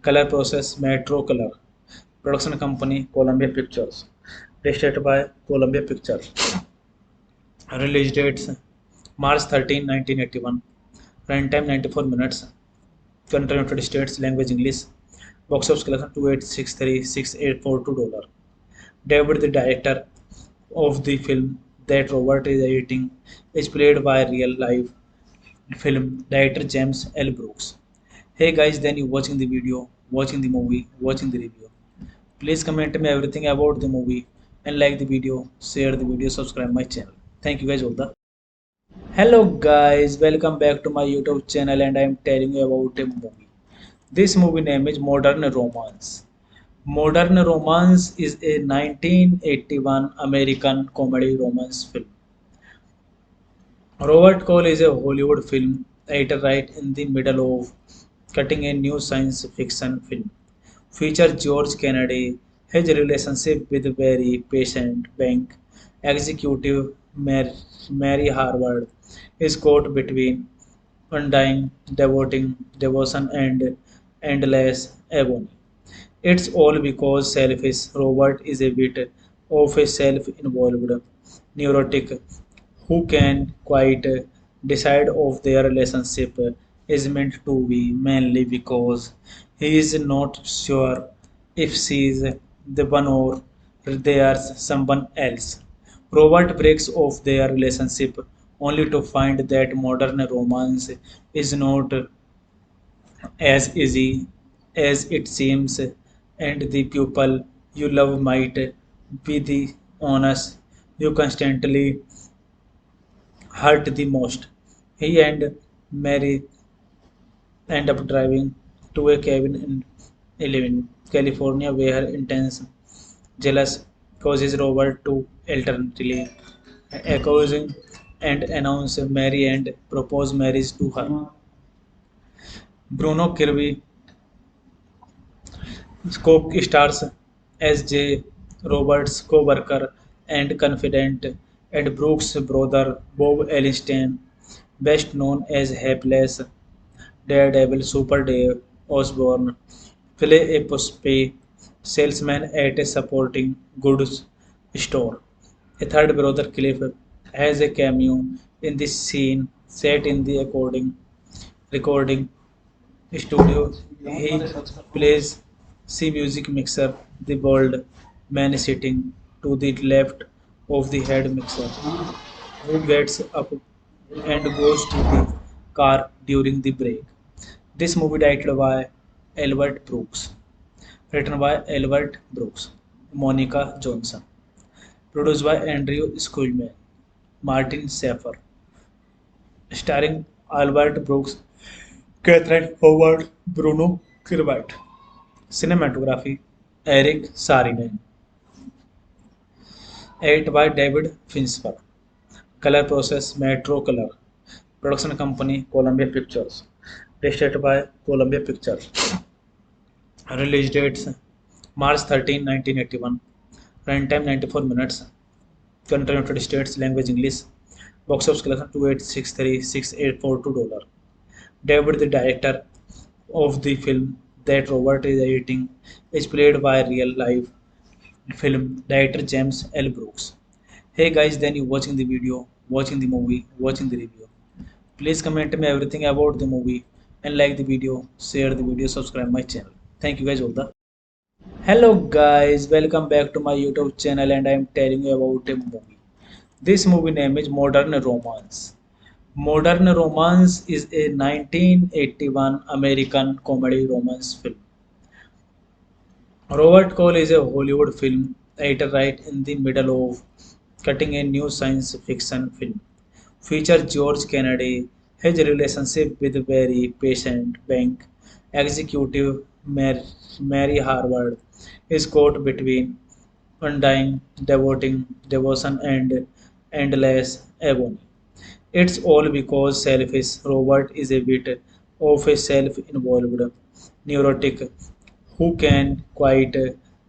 Speaker 1: Color process Metro Color. Production company Columbia Pictures. Distributed by Columbia Pictures. Release dates March 13, 1981. Runtime 94 minutes. Country United States. Language English. Box office collection 28636,842 dollars. David, the director of the film that Robert is editing, is played by real life film director James L. Brooks. Hey guys, then you watching the video, watching the movie, watching the review. Please comment me everything about the movie and like the video, share the video, subscribe my channel. Thank you guys all the. Hello guys, welcome back to my YouTube channel and I am telling you about a movie. This movie name is Modern Romance. Modern Romance is a 1981 American comedy romance film. Robert Cole is a Hollywood film editor right in the middle of cutting a new science fiction film. Features George Kennedy, His relationship with very patient bank executive Mary Harvard is caught between undying devotion and endless agony. It's all because selfish Robert is a bit of a self-involved neurotic who can quite decide of their relationship is meant to be mainly because he is not sure if she is the one or there's someone else. Robert breaks off their relationship only to find that modern romance is not as easy as it seems, and the people you love might be the honest you constantly hurt the most. He and Mary end up driving to a cabin in Eleven, California, where intense jealous causes Robert to alternately accusing and announce Mary and propose marriage to her. Bruno Kirby co-stars as J. Roberts' co-worker and confidant, and Brooks' brother Bob Elliston, best known as Hapless Daredevil Super Dave Osborne, play a puppy salesman at a supporting goods store. A third brother, Cliff, has a cameo in this scene set in the recording studio. He plays C music mixer, the bald man sitting to the left of the head mixer, who gets up and goes to the car during the break. This movie directed by Albert Brooks, written by Albert Brooks, Monica Johnson, produced by Andrew Schulman, Martin Schaeffer, starring Albert Brooks, Catherine Howard, Bruno Kirby. Cinematography Eric Saarinen. Edited by David Fincher. Color process Metro Color. Production company Columbia Pictures. Distributed by Columbia Pictures. Release dates March 13, 1981. Runtime 94 minutes. Country United States. Language English. Box office collection $286,684. David, the director of the film that Robert is editing, is played by real life film director James L. Brooks. Hey guys, then you watching the video, watching the movie, watching the review. Please comment me everything about the movie and like the video, share the video, subscribe my channel. Thank you guys all the. Hello guys, welcome back to my YouTube channel and I am telling you about a movie. This movie name is Modern Romance. Modern Romance is a 1981 American comedy romance film. Robert Cole is a Hollywood film editor right in the middle of cutting a new science fiction film. Feature George Kennedy, his relationship with very patient bank executive Mary Harvard is caught between undying devotion and endless agony. It's all because selfish Robert is a bit of a self-involved neurotic who can quite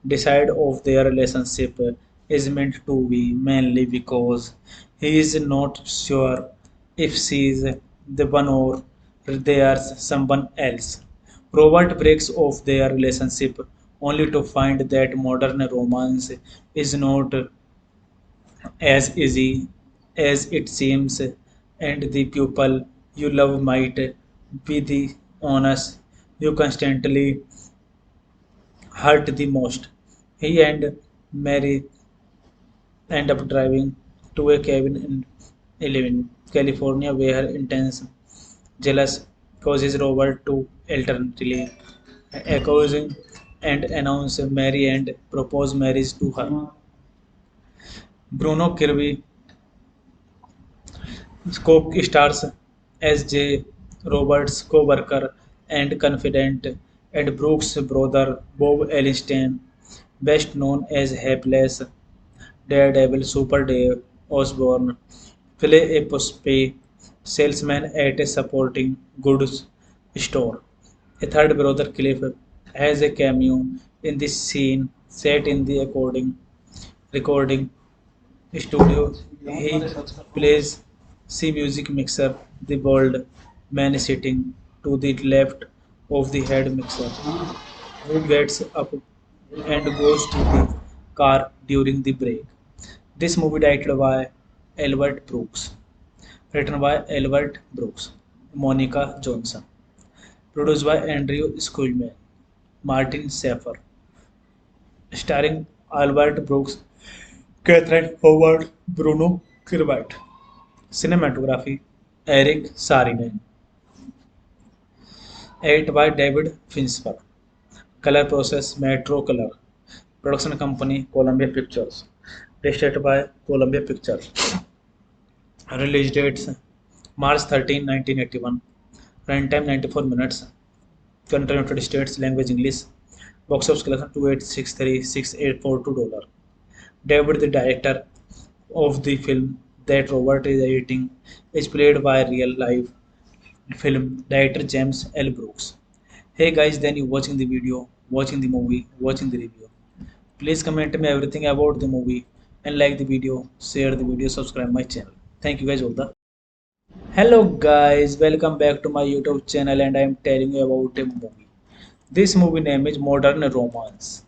Speaker 1: decide of their relationship is meant to be mainly because he is not sure if she is the one or there's someone else. Robert breaks off their relationship only to find that modern romance is not as easy as it seems, and the people you love might be the honest you constantly hurt the most. He and Mary end up driving to a cabin in Eleven, California, where intense jealous causes Robert to alternately accusing and announce Mary and propose marriage to her. Bruno Kirby co-stars as J. Roberts' co-worker and confidant, and Brooks' brother Bob Elliston, best known as Hapless Daredevil Super Dave Osborne, play a puppy salesman at a supporting goods store. A third brother, Cliff, has a cameo in this scene set in the recording studio. He plays C music mixer. The bald man is sitting to the left of the head mixer, who gets up and goes to the car during the break. This movie directed by Albert Brooks, written by Albert Brooks, Monica Johnson, produced by Andrew Schulman, Martin Schaeffer, starring Albert Brooks, Catherine Howard, Bruno Kirby. Cinematography Eric Saarinen. Edited by David Fincher. Color process Metro Color. Production company Columbia Pictures. Distributed by Columbia Pictures. Release dates March 13, 1981. Runtime 94 minutes. Country United States. Language English. Box office collection 2863684 $2. David, the director of the film that Robert is editing, is played by real life film director James L. Brooks. Hey guys, then you watching the video, watching the movie, watching the review. Please comment me everything about the movie and like the video, share the video, subscribe my channel. Thank you guys all the. Hello guys, welcome back to my YouTube channel and I am telling you about a movie. This movie name is Modern Romance.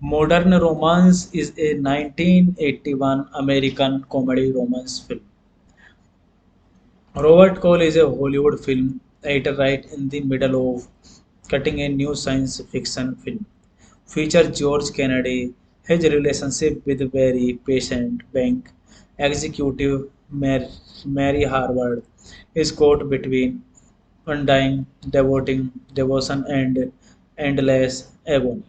Speaker 1: Modern Romance is a 1981 American comedy romance film. Robert Cole is a Hollywood film editor right in the middle of cutting a new science fiction film. Feature George Kennedy, his relationship with very patient bank executive Mary Harvard is caught between undying devotion and endless agony.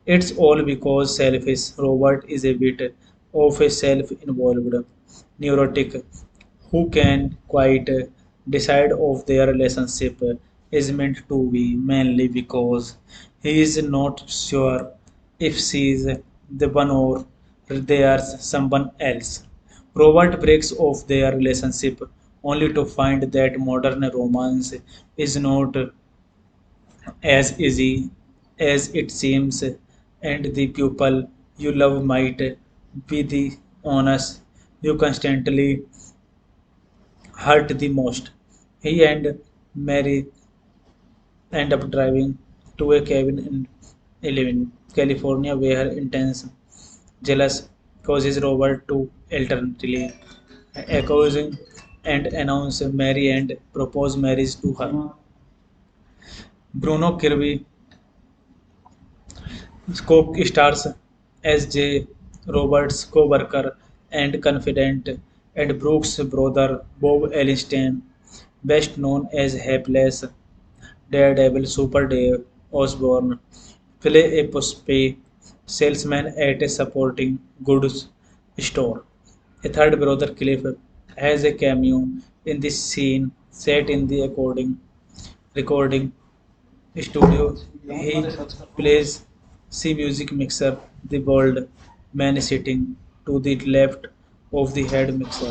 Speaker 1: It's all because selfish Robert is a bit of a self-involved neurotic who can quite decide if their relationship is meant to be mainly because he is not sure if she is the one or there's someone else. Robert breaks off their relationship only to find that modern romance is not as easy as it seems, and the people you love might be the honest you constantly hurt the most. He and Mary end up driving to a cabin in Eleven, California, where intense jealous causes Robert to alternately accusing and announce Mary and propose marriage to her. Bruno Kirby co-stars as J. Roberts' co-worker and confidant, and Brooks' brother Bob Elliston, best known as Hapless Daredevil Super Dave Osborne, play a puppy salesman at a supporting goods store. A third brother, Cliff, has a cameo in this scene set in the recording studio. He plays C music mixer. The bald man is sitting to the left of the head mixer,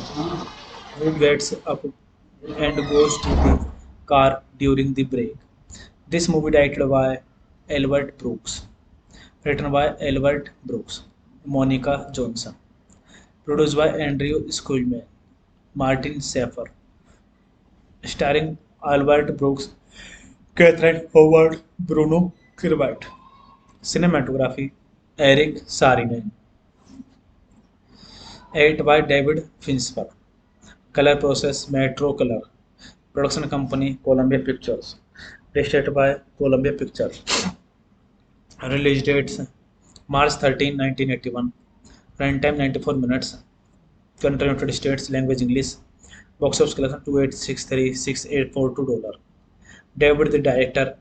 Speaker 1: who gets up and goes to the car during the break. This movie directed by Albert Brooks, written by Albert Brooks, Monica Johnson, produced by Andrew Schulman, Martin Schaeffer, starring Albert Brooks, Catherine Howard, Bruno Kirby. Cinematography Eric Saarinen. Edited by David Fincher. Color process Metro Color. Production company Columbia Pictures. Distributed by Columbia Pictures. Release dates March 13, 1981. Runtime 94 minutes. Country United States. Language English. Box office collection 2863684 $2. David, the director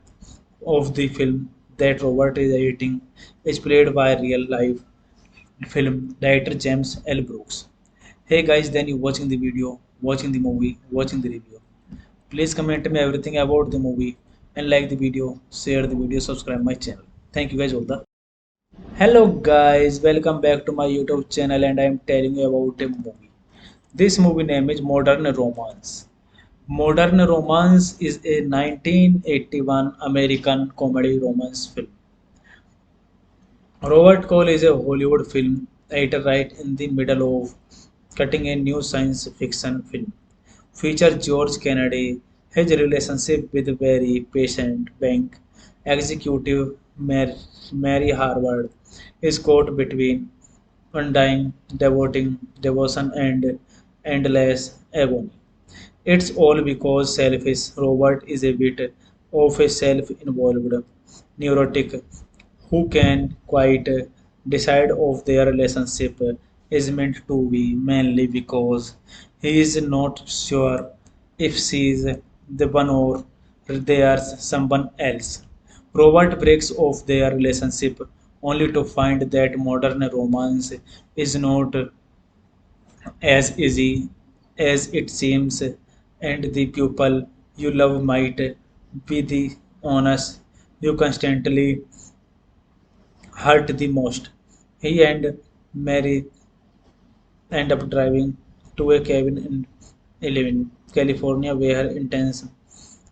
Speaker 1: of the film that Robert is editing, is played by real life film director James L. Brooks. Hey guys, then you watching the video, watching the movie, watching the review. Please comment me everything about the movie and like the video, share the video, subscribe my channel. Thank you guys all the. Hello guys, welcome back to my YouTube channel and I am telling you about a movie. This movie name is Modern Romance. Modern Romance is a 1981 American comedy romance film. Robert Cole is a Hollywood film editor right in the middle of cutting a new science fiction film. Feature George Kennedy, his relationship with very patient bank executive Mary Harvard is caught between undying devotion and endless agony. It's all because selfish Robert is a bit of a self-involved neurotic who can quite decide of their relationship is meant to be mainly because he is not sure if she is the one or there's someone else. Robert breaks off their relationship only to find that modern romance is not as easy as it seems, and the people you love might be the honest you constantly hurt the most. He and Mary end up driving to a cabin in Eleven, California, where intense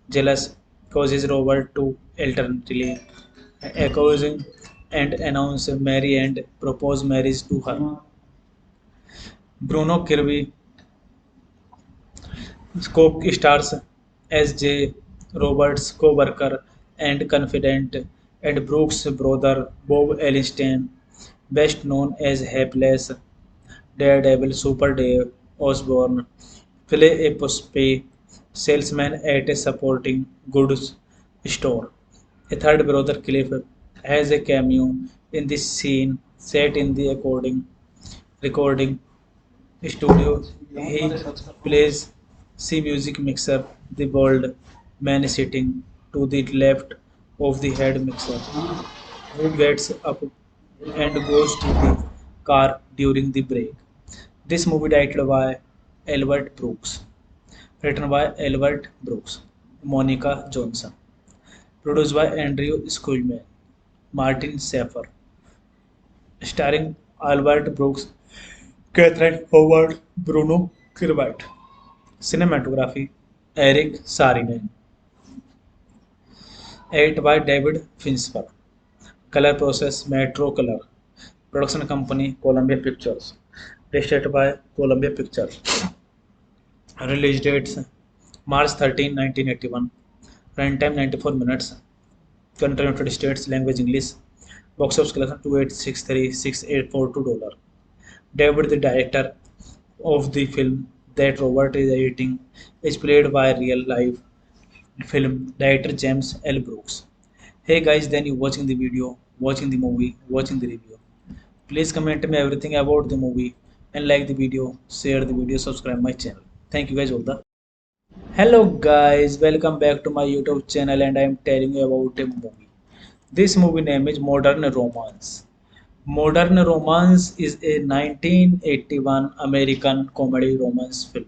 Speaker 1: jealous causes Robert to alternately accusing and announce Mary and propose marriage to her. Bruno Kirby co-stars as J. Roberts' co-worker and confidant, and Brooks' brother Bob Elliston, best known as Hapless Daredevil Super Dave Osborne, play a postpaid salesman at a supporting goods store. A third brother, Cliff, has a cameo in this scene set in the recording studio. He plays C music mixer, the bald man sitting to the left of the head mixer, who gets up and goes to the car during the break. This movie directed by Albert Brooks, written by Albert Brooks, Monica Johnson, produced by Andrew Schulman, Martin Schaeffer, starring Albert Brooks, Catherine Howard, Bruno Kirby. Cinematography Eric Saarinen. Edited by David Fincher. Color process Metro Color. Production company Columbia Pictures. Distributed by Columbia Pictures. Release dates March 13, 1981. Runtime 94 minutes. Country United States. Language English. Box office collection $2,863,684. David, the director of the film that Robert is editing, is played by real life film director James L. Brooks. Hey guys, then you watching the video, watching the movie, watching the review. Please comment me everything about the movie and like the video, share the video, subscribe my channel. Thank you guys all the. Hello guys, welcome back to my YouTube channel and I am telling you about a movie. This movie name is Modern Romance. Modern Romance is a 1981 American comedy romance film.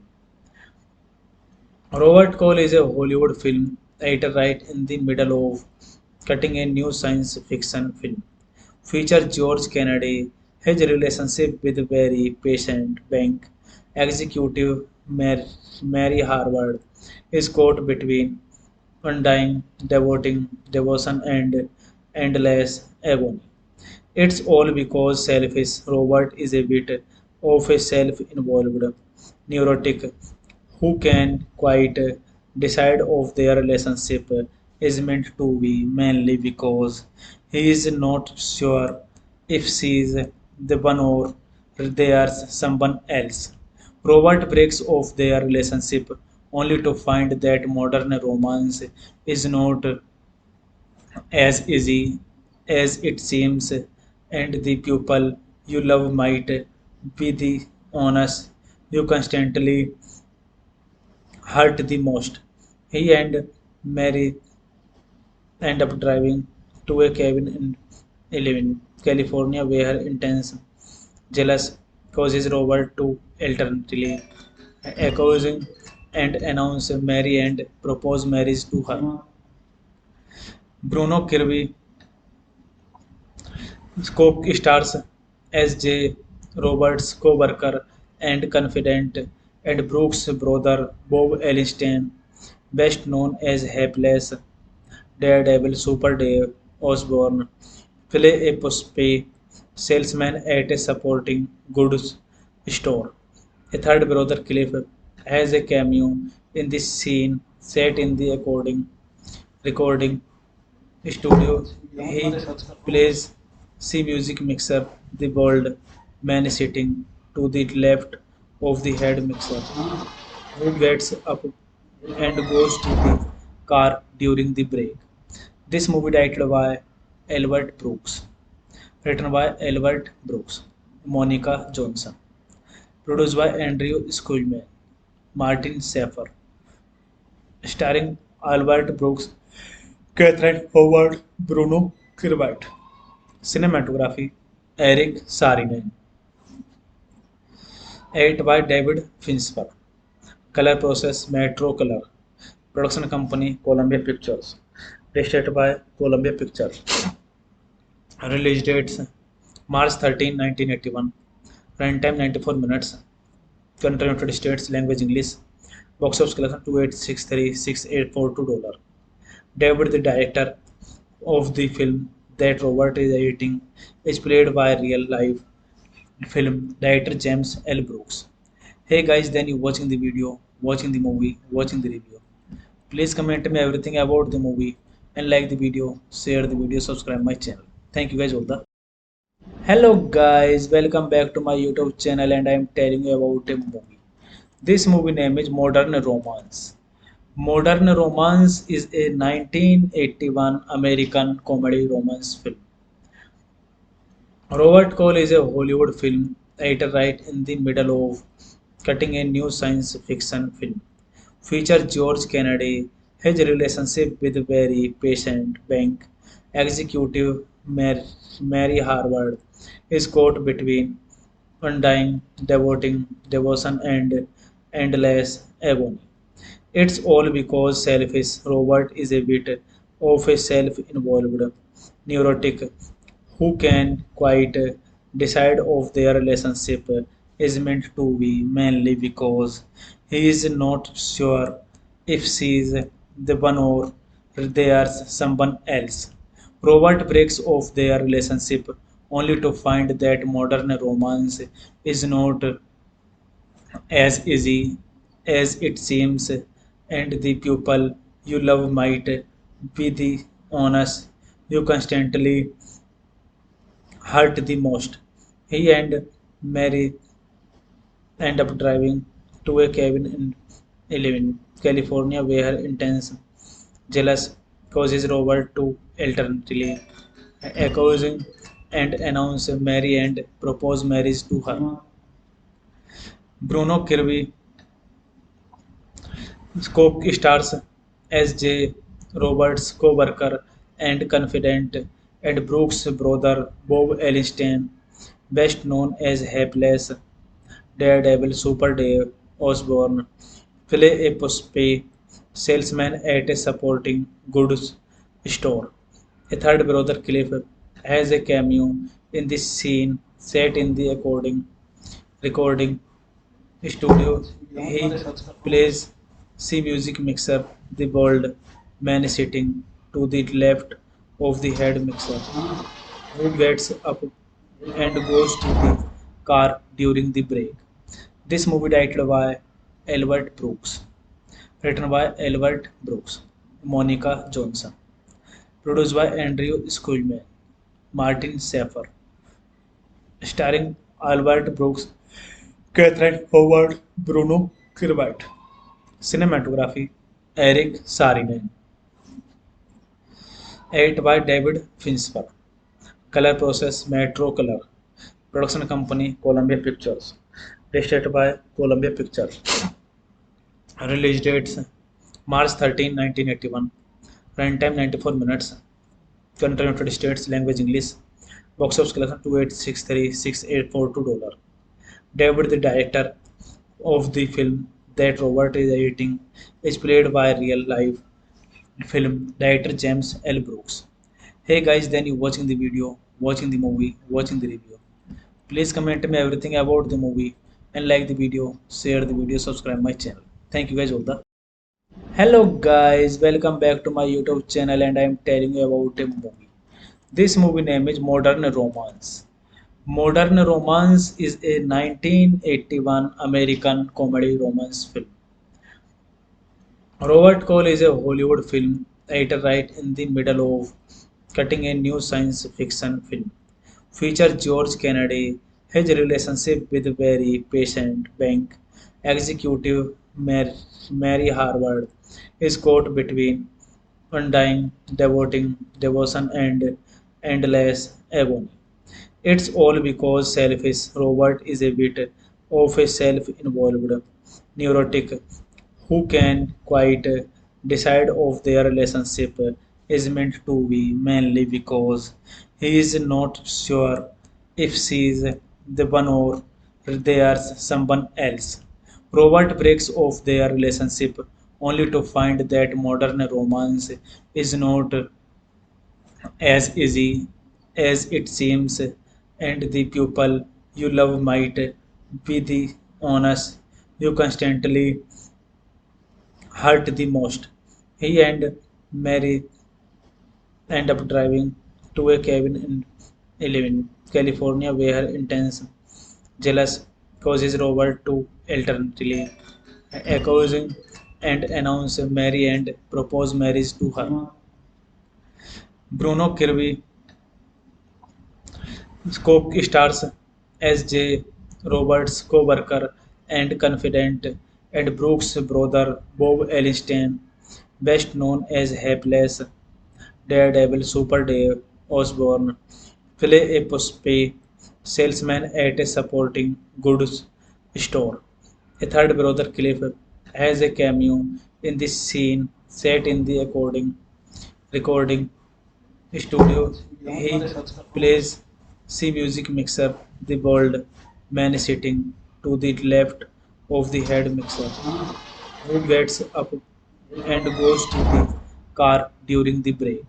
Speaker 1: Robert Cole is a Hollywood film editor right in the middle of cutting a new science fiction film. Feature George Kennedy, his relationship with very patient bank executive Mary Harvard is caught between undying devotion and endless agony. It's all because selfish Robert is a bit of a self-involved neurotic who can quite decide of their relationship is meant to be mainly because he is not sure if she is the one or there's someone else. Robert breaks off their relationship only to find that modern romance is not as easy as it seems, and the people you love might be the honest you constantly hurt the most. He and Mary end up driving to a cabin in Eleven, California, where intense jealous causes Robert to alternately accusing and announce Mary and propose marriage to her. Bruno Kirby co-stars as J. Roberts' co-worker and confidant, and Brooks' brother Bob Elliston, best known as Hapless Daredevil Super Dave Osborne, play a postpaid salesman at a supporting goods store. A third brother, Cliff, has a cameo in this scene set in the recording studio. He plays C music mixer, the bald man sitting to the left of the head mixer, who gets up and goes to the car during the break. This movie directed by Albert Brooks, written by Albert Brooks, Monica Johnson, produced by Andrew Schulman, Martin Schaeffer, starring Albert Brooks, Catherine Howard, Bruno Kirby. Cinematography Eric Saarinen. Edited by David Fincher. Color process Metro Color. Production company Columbia Pictures. Distributed by Columbia Pictures. Release dates March 13, 1981. Runtime 94 minutes. Country United States. Language English. Box office collection 28636,842 dollars. David, the director of the film that Robert is editing, is played by real life film director James L. Brooks. Hey guys, then you watching the video, watching the movie, watching the review. Please comment me everything about the movie and like the video, share the video, subscribe my channel. Thank you guys all the. Hello guys, welcome back to my YouTube channel and I am telling you about a movie. This movie name is Modern Romance. Modern Romance is a 1981 American comedy romance film. Robert Cole is a Hollywood film editor right in the middle of cutting a new science fiction film. Features George Kennedy, his relationship with very patient bank executive Mary Harvard is caught between undying devotion and endless agony. It's all because selfish Robert is a bit of a self-involved neurotic who can quite decide if their relationship is meant to be mainly because he is not sure if she is the one or there's someone else. Robert breaks off their relationship only to find that modern romance is not as easy as it seems, and the people you love might be the honest you constantly hurt the most. He and Mary end up driving to a cabin in Eleven, California, where intense jealous causes Robert to alternately accusing and announce Mary and propose marriage to her. Bruno Kirby co-stars as J. Roberts' co-worker and confidant, and Brooks' brother Bob Elliston, best known as Hapless Daredevil Super Dave Osborne, play a postpay salesman at a supporting goods store. A third brother, Cliff, has a cameo in this scene set in the recording studio. He plays C music mixer, the bald man sitting to the left of the head mixer, who gets up and goes to the car during the break. This movie directed by Albert Brooks, written by Albert Brooks, Monica Johnson, produced by Andrew Schulman, Martin Schaeffer, starring Albert Brooks, Catherine Howard, Bruno Kirby. Cinematography Eric Saarinen. Edited by David Fincher. Color process Metro Color. Production company Columbia Pictures. Distributed by Columbia Pictures. Release dates March 13, 1981. Runtime 94 minutes. Country United States. Language English. Box office collection 28636,842 dollars. David, the director of the film that Robert is editing, is played by real life film director James L. Brooks. Hey guys, then you watching the video, watching the movie, watching the review. Please comment me everything about the movie and like the video, share the video, subscribe my channel. Thank you guys all the. Hello guys, welcome back to my YouTube channel and I am telling you about a movie. This movie name is Modern Romance. Modern Romance is a 1981 American comedy romance film. Robert Cole is a Hollywood film editor right in the middle of cutting a new science fiction film. Feature George Kennedy, his relationship with very patient bank executive Mary Harvard is caught between undying devotion and endless agony. It's all because selfish Robert is a bit of a self-involved neurotic who can quite decide of their relationship is meant to be mainly because he is not sure if she is the one or there's someone else. Robert breaks off their relationship only to find that modern romance is not as easy as it seems, and the people you love might be the honest you constantly hurt the most. He and Mary end up driving to a cabin in Eleven, California, where intense jealous causes Robert to alternately accusing and announce Mary and propose marriage to her. Bruno Kirby co-stars as J. Roberts' co-worker and confidant, and Brooks' brother Bob Elliston, best known as Hapless Daredevil Super Dave Osborne, play a postpay salesman at a supporting goods store. A third brother, Cliff, has a cameo in this scene set in the recording studio. He plays C music mixer, the bald man sitting to the left of the head mixer, who gets up and goes to the car during the break.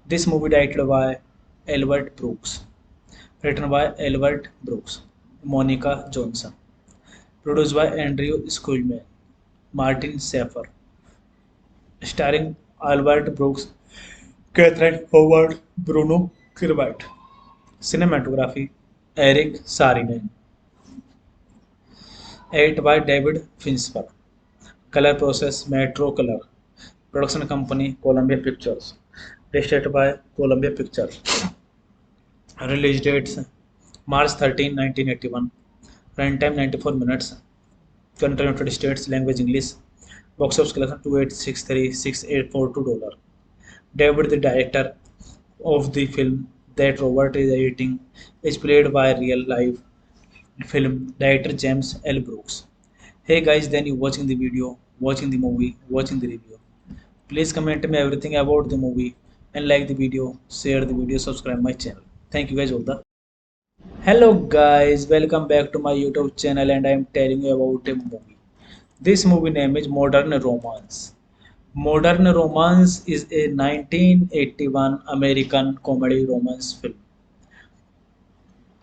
Speaker 1: This movie titled by Albert Brooks, written by Albert Brooks, Monica Johnson, produced by Andrew Schulman, Martin Schaeffer, starring Albert Brooks, Catherine Howard, Bruno Kirby. Cinematography Eric Saarinen. Edit by David Fincher. Color process Metro Color. Production company Columbia Pictures. Distributed by Columbia Pictures. Release dates March 13, 1981. Runtime 94 minutes. Country United States. Language English. Box office collection 28636,842 dollars. David, the director of the film that Robert is editing, is played by real life film director James L. Brooks. Hey guys, then you watching the video, watching the movie, watching the review. Please comment me everything about the movie and like the video, share the video, subscribe my channel. Thank you guys all the. Hello guys, welcome back to my YouTube channel and I am telling you about a movie. This movie name is Modern Romance. Modern Romance is a 1981 American comedy romance film.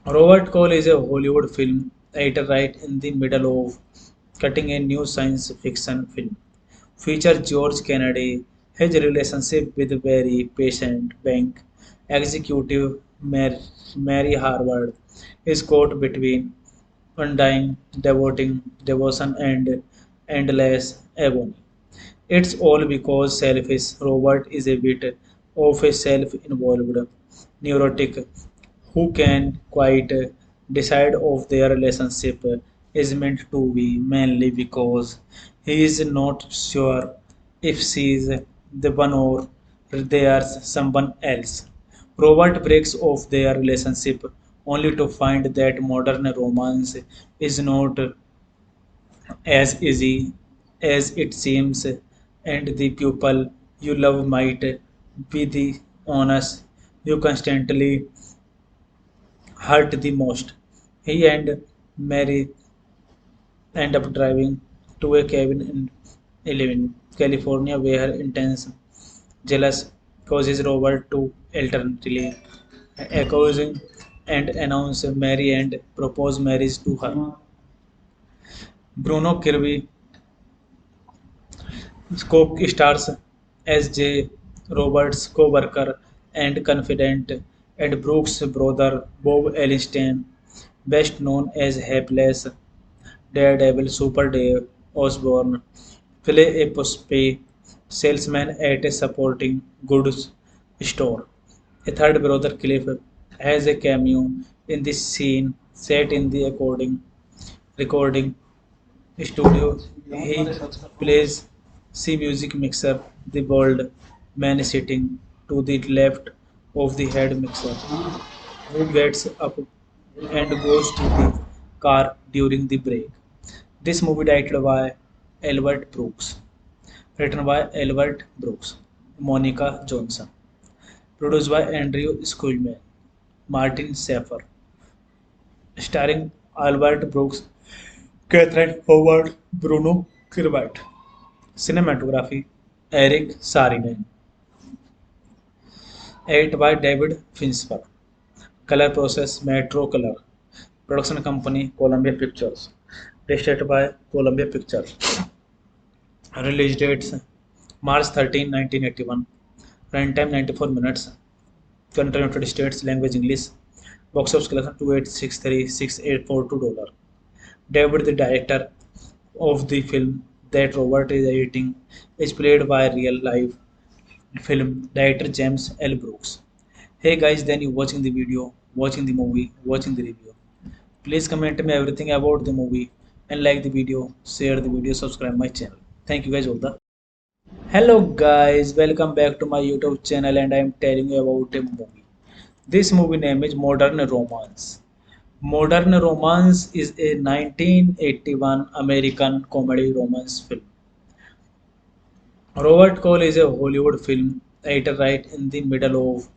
Speaker 1: Robert Cole is a Hollywood film editor right in the middle of cutting a new science fiction film. Feature George Kennedy, his relationship with very patient bank executive Mary Harvard is caught between undying devotion and endless agony. It's all because selfish Robert is a bit of a self-involved neurotic who can quite decide of their relationship is meant to be mainly because he is not sure if she is the one or there's someone else. Robert breaks off their relationship only to find that modern romance is not as easy as it seems, and the people you love might be the honest you constantly hurt the most. He and Mary end up driving to a cabin in Eleven, California, where intense jealous causes Robert to alternately accusing and announce Mary and propose marriage to her. Bruno Kirby co-stars as J. Roberts' co-worker and confidant, and Brooks' brother Bob Elliston, best known as Hapless Daredevil. Super Dave Osborne play a postpay salesman at a supporting goods store. A third brother Cliff has a cameo in this scene set in the recording studio. He plays C music mixer, the bald man sitting to the left of the head mixer, who gets up and goes to the car during the break. This movie directed by Albert Brooks, written by Albert Brooks, Monica Johnson, produced by Andrew Schulman, Martin Schaeffer, starring Albert Brooks, Catherine Howard, Bruno Kirbat. Cinematography Eric Saarinen. Edit by David Fincher. Color process Metro Color. Production company Columbia Pictures. Distributed by Columbia Pictures. Release dates March 13, 1981. Runtime 94 minutes. Country United States. Language English. Box office collection $2,863,684. David, the director of the film that Robert is editing, is played by real life film director James L. Brooks. Hey guys, then you watching the video, watching the movie, watching the review. Please comment me everything about the movie and like the video, share the video, subscribe my channel. Thank you guys all the. Hello guys, welcome back to my YouTube channel and I am telling you about a movie. This movie name is Modern Romance. Modern Romance is a 1981 American comedy romance film. Robert Cole is a Hollywood film editor right in the middle of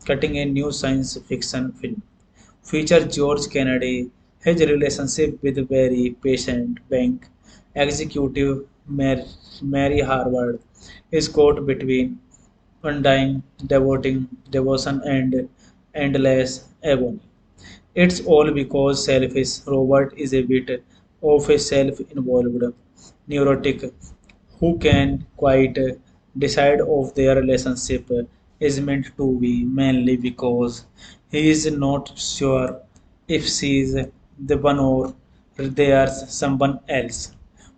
Speaker 1: cutting a new science fiction film. Features George Kennedy, his relationship with very patient bank executive Mary Harvard is caught between undying devotion and endless agony. It's all because selfish Robert is a bit of a self-involved neurotic who can quite decide if their relationship is meant to be, mainly because he is not sure if she is the one or there's someone else.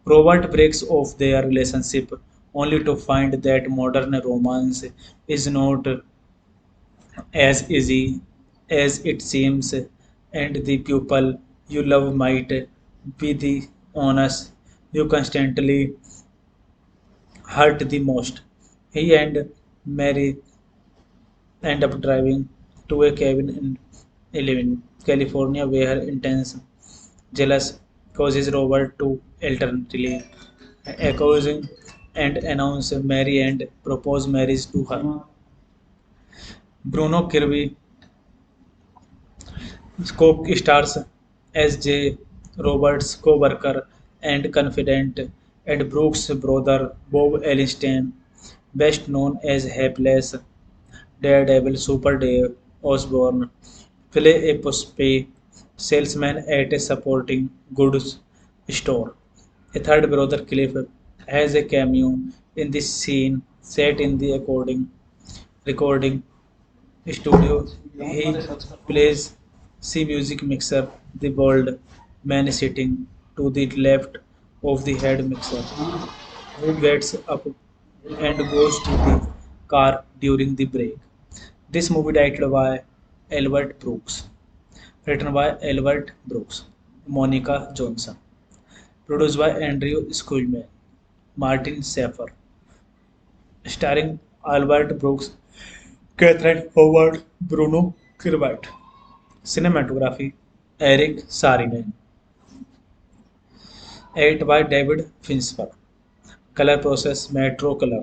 Speaker 1: Robert breaks off their relationship only to find that modern romance is not as easy as it seems, and the people you love might be the honest you constantly hurt the most. He and Mary end up driving to a cabin in Eleven, California, where intense jealous causes Robert to alternately accusing and announce Mary and propose marriage to her. Bruno Kirby co-stars as J. Roberts' co-worker and confidant, and Brooks' brother Bob Elliston, best known as Hapless Daredevil. Super Dave Osborne play a postpay salesman at a supporting goods store. A third brother Cliff has a cameo in this scene set in the recording studio. He plays C music mixer, the bald man sitting to the left of the head mixer, who gets up and goes to the car during the break. This movie directed by Albert Brooks, written by Albert Brooks, Monica Johnson, produced by Andrew Schulman, Martin Schaeffer, starring Albert Brooks, Catherine Howard, Bruno Kirbat. Cinematography Eric Saarinen. Edit by David Fincher. Color process Metro Color.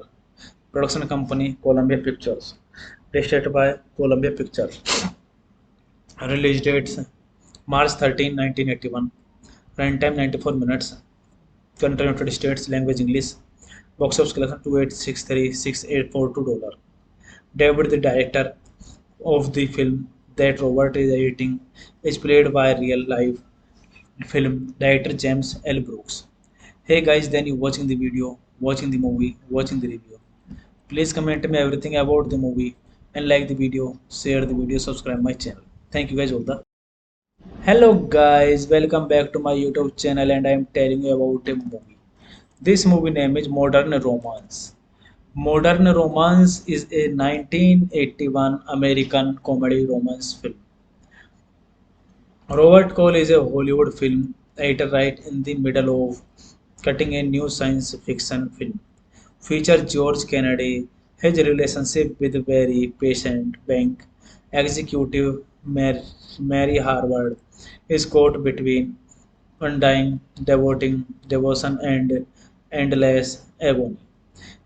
Speaker 1: Production company Columbia Pictures. Distributed by Columbia Pictures. Release dates March 13, 1981. Runtime 94 minutes. Country United States. Language English. Box office collection $2,863,684. David, the director of the film that Robert is editing, is played by real life film director James L. Brooks. Hey guys, then you watching the video, watching the movie, watching the review. Please comment me everything about the movie and like the video, share the video, subscribe my channel. Thank you guys all the. Hello guys, welcome back to my YouTube channel and I am telling you about a movie. This movie name is Modern Romance. Modern Romance is a 1981 American comedy romance film. Robert Cole is a Hollywood film writer right in the middle of cutting a new science fiction film. Feature George Kennedy, his relationship with very patient bank executive Mary Harvard is caught between undying devotion and endless agony.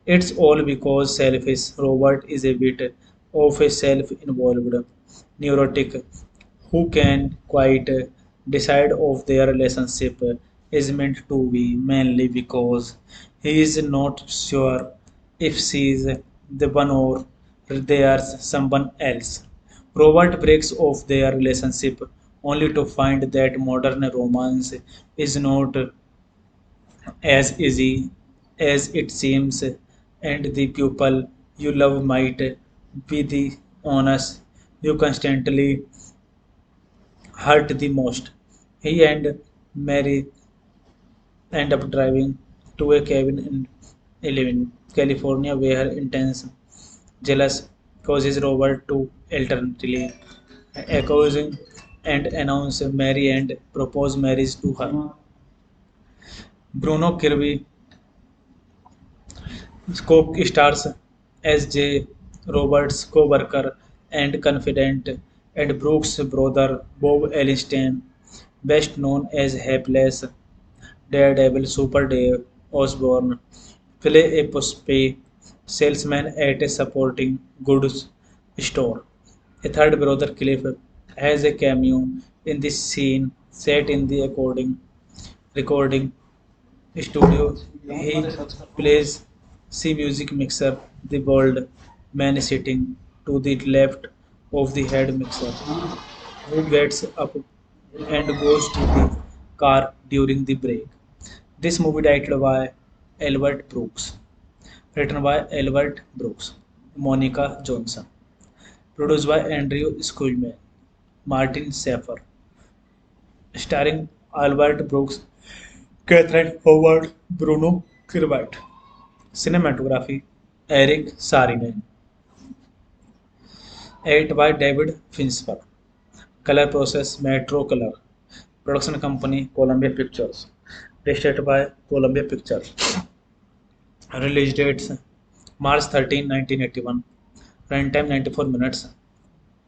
Speaker 1: It's all because selfish Robert is a bit of a self-involved neurotic who can quite decide of their relationship is meant to be mainly because he is not sure if she is the one or there's someone else. Robert breaks off their relationship only to find that modern romance is not as easy as it seems, and the people you love might be the honest you constantly hurt the most. He and Mary end up driving to a cabin in Eleven, California, where intense jealous causes Robert to alternately accusing and announce Mary and propose marriage to her. Bruno Kirby co-stars as J. Roberts' co-worker and confidant, and Brooks' brother Bob Elliston, best known as Hapless Daredevil. Super Dave Osborne, play a puppy salesman at a supporting goods store. A third brother, Cliff, has a cameo in this scene set in the recording studio. He plays C music mixer, the bald man sitting to the left of the head mixer, who gets up and goes to the car during the break. This movie directed by Albert Brooks, written by Albert Brooks, Monica Johnson, produced by Andrew Schulman, Martin Schaeffer, starring Albert Brooks, Catherine Howard, Bruno Kirby. Cinematography Eric Saarinen. Edit by David Fincher. Color process Metro Color. Production company Columbia Pictures. Distributed by Columbia Pictures. Release dates March 13, 1981. Runtime 94 minutes.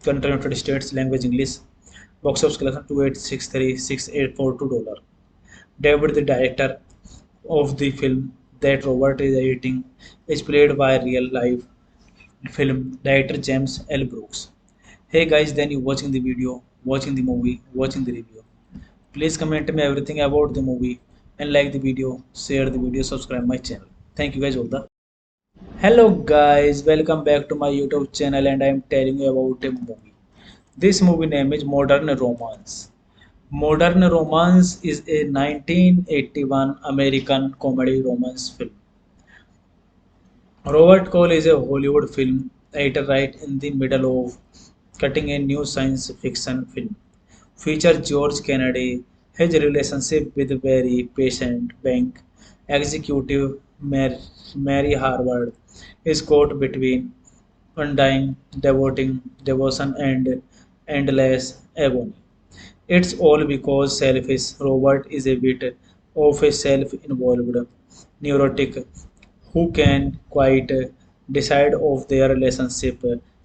Speaker 1: Country United States. Language English. Box office collection $2,863,684. David, the director of the film that Robert is editing, is played by real life film director James L. Brooks. Hey guys, then you watching the video, watching the movie, watching the review. Please comment me everything about the movie and like the video, share the video, subscribe my channel. Thank you guys all the. Hello guys, welcome back to my YouTube channel and I am telling you about a movie. This movie name is Modern Romance. Modern Romance is a 1981 American comedy romance film. Robert Cole is a Hollywood film writer right in the middle of cutting a new science fiction film. Feature George Kennedy, his relationship with very patient bank executive Mary Harvard is caught between undying devotion and endless agony. It's all because selfish Robert is a bit of a self-involved neurotic who can quite decide of their relationship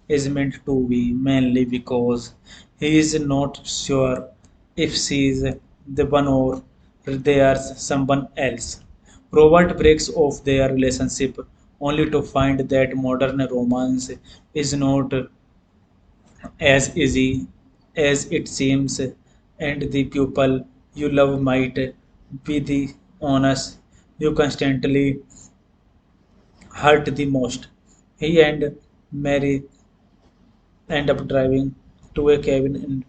Speaker 1: is meant to be mainly because he is not sure if she is the one or there's someone else. Robert breaks off their relationship only to find that modern romance is not as easy as it seems, and the people you love might be the honest you constantly hurt the most. He and Mary end up driving to a cabin in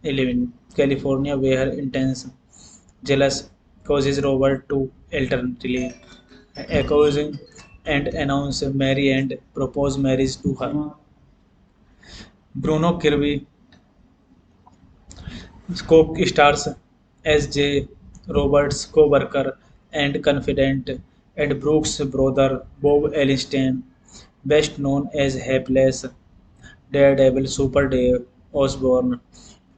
Speaker 1: Eleven, California, where intense jealous causes Robert to alternately accusing and announce Mary and propose marriage to her. Bruno Kirby co-stars as J. Roberts' co-worker and confidant, and Brooks' brother Bob Elliston, best known as Hapless Daredevil. Super Dave Osborne,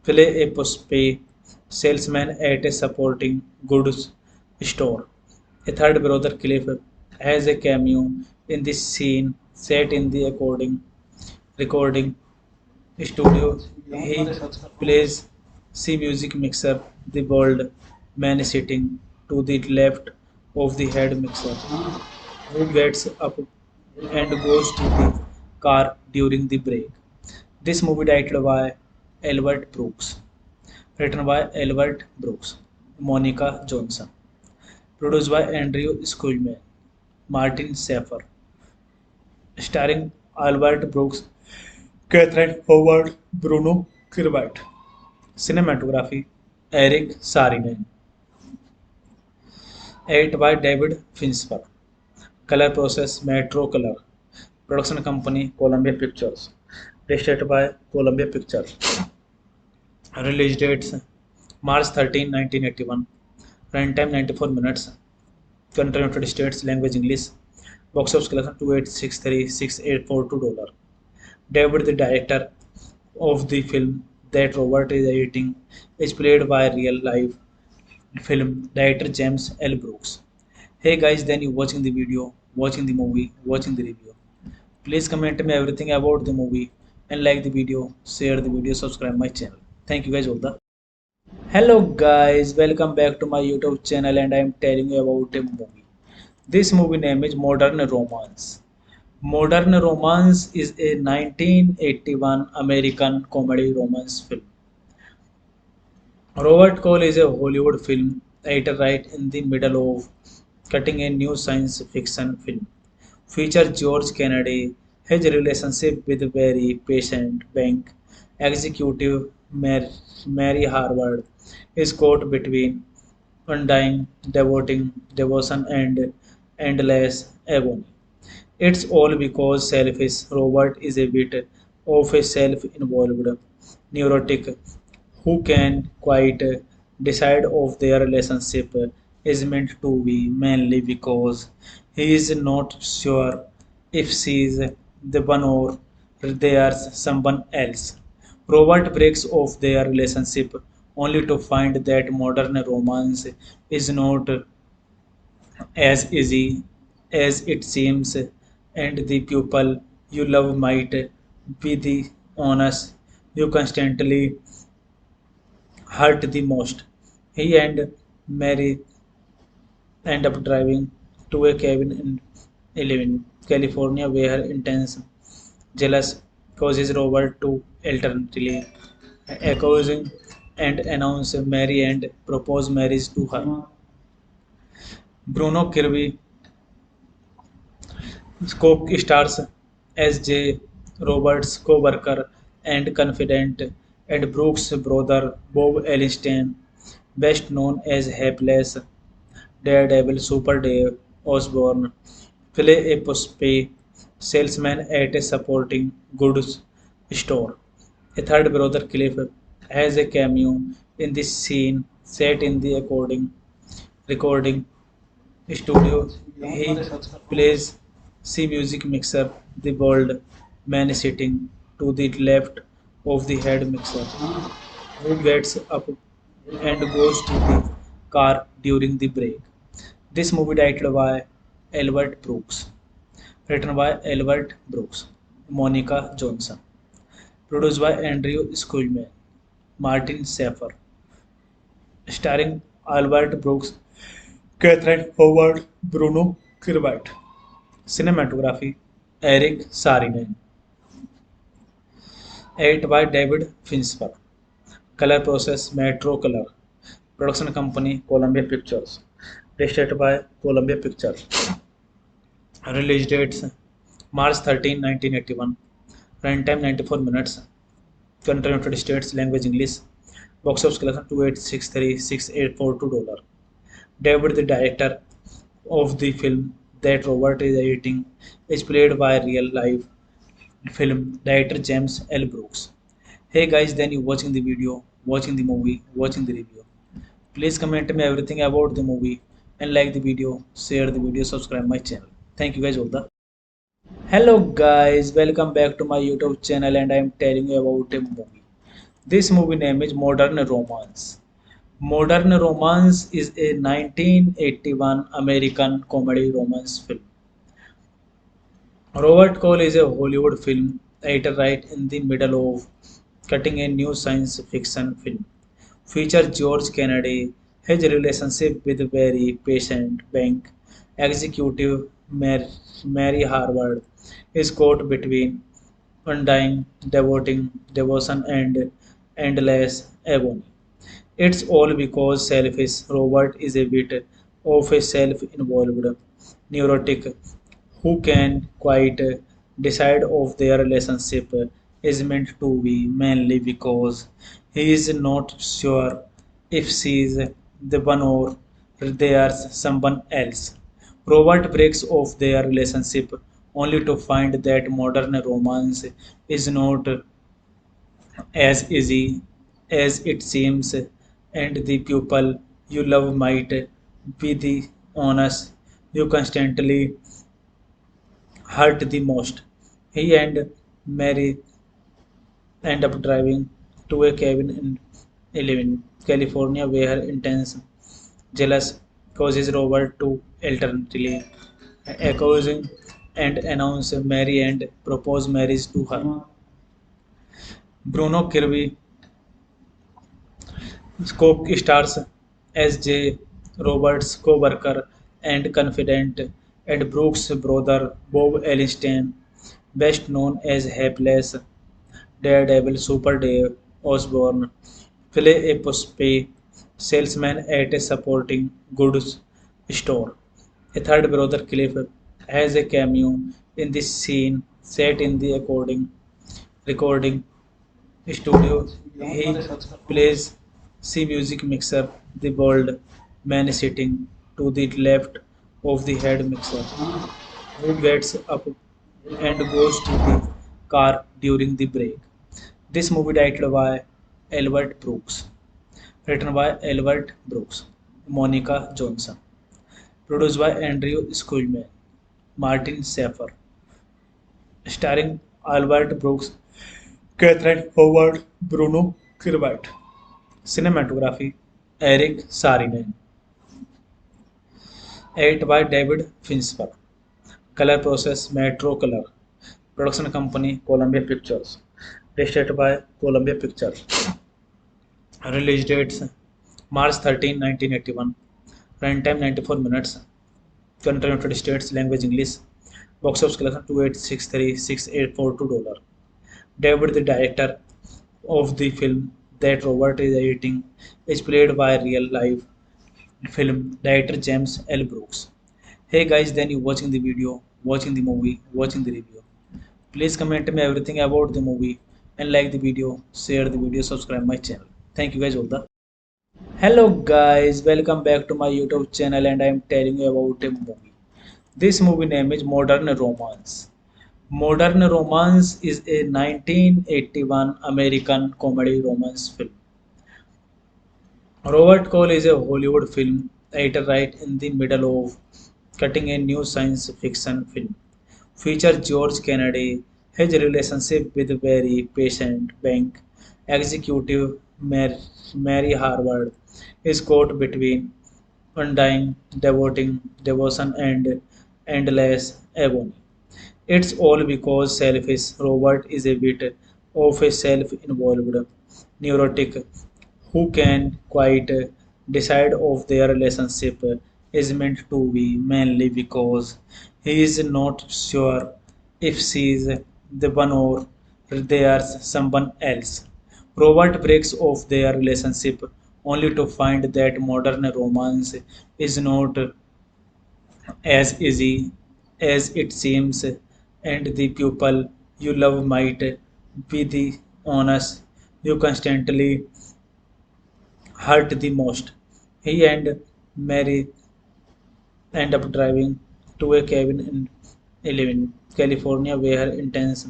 Speaker 1: play a postpay salesman at a supporting goods store. A third brother, Cliff, has a cameo in this scene set in the recording studio. He plays C music mixer, the bald man sitting to the left of the head mixer, who gets up and goes to the car during the break. This movie directed by Albert Brooks, written by Albert Brooks, Monica Johnson, produced by Andrew Schulman, Martin Schaeffer, starring Albert Brooks, Catherine Howard, Bruno Kirby. Cinematography Eric Saarinen. Edited by David Fincher. Color process Metro Color. Production company Columbia Pictures. Distributed by Columbia Pictures. Release dates March 13, 1981. Runtime 94 minutes. Country United States. Language English. Box office collection $286,684. David, the director of the film that Robert is editing, is played by real life film director James L. Brooks. Hey guys, then you watching the video, watching the movie, watching the review. Please comment me everything about the movie and like the video, share the video, subscribe my channel. Thank you guys all the. Hello guys, welcome back to my YouTube channel and I am telling you about a movie. This movie name is Modern Romance. Modern Romance is a 1981 American comedy romance film. Robert Cole is a Hollywood film editor right in the middle of cutting a new science fiction film. Features George Kennedy, his relationship with very patient bank executive Mary Harvard is caught between undying devotion and endless agony. It's all because selfish Robert is a bit of a self-involved neurotic who can quite decide if their relationship is meant to be mainly because he is not sure if she is the one or there's someone else. Robert breaks off their relationship only to find that modern romance is not as easy as it seems, and the people you love might be the honest you constantly hurt the most. He and Mary end up driving to a cabin in Eleven, California, where intense jealous causes Robert to alternately accusing and announce Mary and propose marriage to her. Bruno Kirby co-stars as J. Roberts' co-worker and confidant, and Brooks' brother Bob Elliston, best known as Hapless Daredevil. Super Dave Osborne, play a postpay salesman at a supporting goods store. A third brother, Cliff, has a cameo in this scene set in the recording studio. He plays C music mixer, the bald man sitting to the left of the head mixer, who gets up and goes to the car during the break. This movie directed by Albert Brooks, written by Albert Brooks, Monica Johnson, produced by Andrew Schulman, Martin Schaeffer, starring Albert Brooks, Catherine Howard, Bruno Kirby. Cinematography Eric Saarinen. Edited by David Fincher. Color process Metro Color. Production company Columbia Pictures. Distributed by Columbia Pictures. Release dates March 13, 1981. Runtime 94 minutes. Country United States. Language English. Box office collection $286,684. David, the director of the film that Robert is editing, is played by real life film, director James L. Brooks. Hey guys, then you watching the video, watching the movie, watching the review. Please comment me everything about the movie and like the video, share the video, subscribe my channel. Thank you guys all the. Hello guys, welcome back to my YouTube channel and I am telling you about a movie. This movie name is Modern Romance. Modern Romance is a 1981 American comedy romance film. Robert Cole is a Hollywood film editor right in the middle of cutting a new science fiction film. Features George Kennedy, his relationship with very patient bank executive Mary Harvard is caught between undying devotion and endless agony. It's all because selfish Robert is a bit of a self-involved neurotic who can quite decide of their relationship is meant to be mainly because he is not sure if she is the one or there's someone else. Robert breaks off their relationship only to find that modern romance is not as easy as it seems, and the people you love might be the honest you constantly hurt the most. He and Mary end up driving to a cabin in Eleven, California, where intense jealous causes Robert to alternately accusing and announce Mary and propose marriage to her. Bruno Kirby co-stars as J. Roberts' co-worker and confidant, and Brooks' brother Bob Elliston, best known as Hapless Daredevil. Super Dave Osborne, play a puppy salesman at a supporting goods store. A third brother, Cliff, has a cameo in this scene set in the recording studio. He plays C music mixer, the bald man sitting to the left of the head mixer, who gets up and goes to the car during the break. This movie directed by Albert Brooks, written by Albert Brooks, Monica Johnson, produced by Andrew Schulman, Martin Schaeffer, starring Albert Brooks, Catherine Howard, Bruno Kirby. Cinematography Eric Saarinen. Edited by David Fincher. Color process Metro Color. Production company Columbia Pictures. Distributed by Columbia Pictures. Release dates March 13, 1981. Runtime 94 minutes. Country United States. Language English. Box office collection 28636,842 dollars. David, the director of the film that Robert is editing, is played by real life film director James L. Brooks. Hey guys, then you watching the video, watching the movie, watching the review. Please comment me everything about the movie and like the video, share the video, subscribe my channel. Thank you guys all the. Hello guys, welcome back to my YouTube channel and I am telling you about a movie. This movie name is Modern Romance. Modern Romance is a 1981 American comedy romance film. Robert Cole is a Hollywood film editor right in the middle of cutting a new science fiction film. Features George Kennedy, his relationship with very patient bank executive Mary Harvard is caught between undying devotion and endless agony. It's all because selfish Robert is a bit of a self-involved neurotic who can quite decide of their relationship is meant to be mainly because he is not sure if she is the one or there's someone else. Robert breaks off their relationship only to find that modern romance is not as easy as it seems, and the people you love might be the honest you constantly hurt the most. He and Mary end up driving to a cabin in Eleven, California, where intense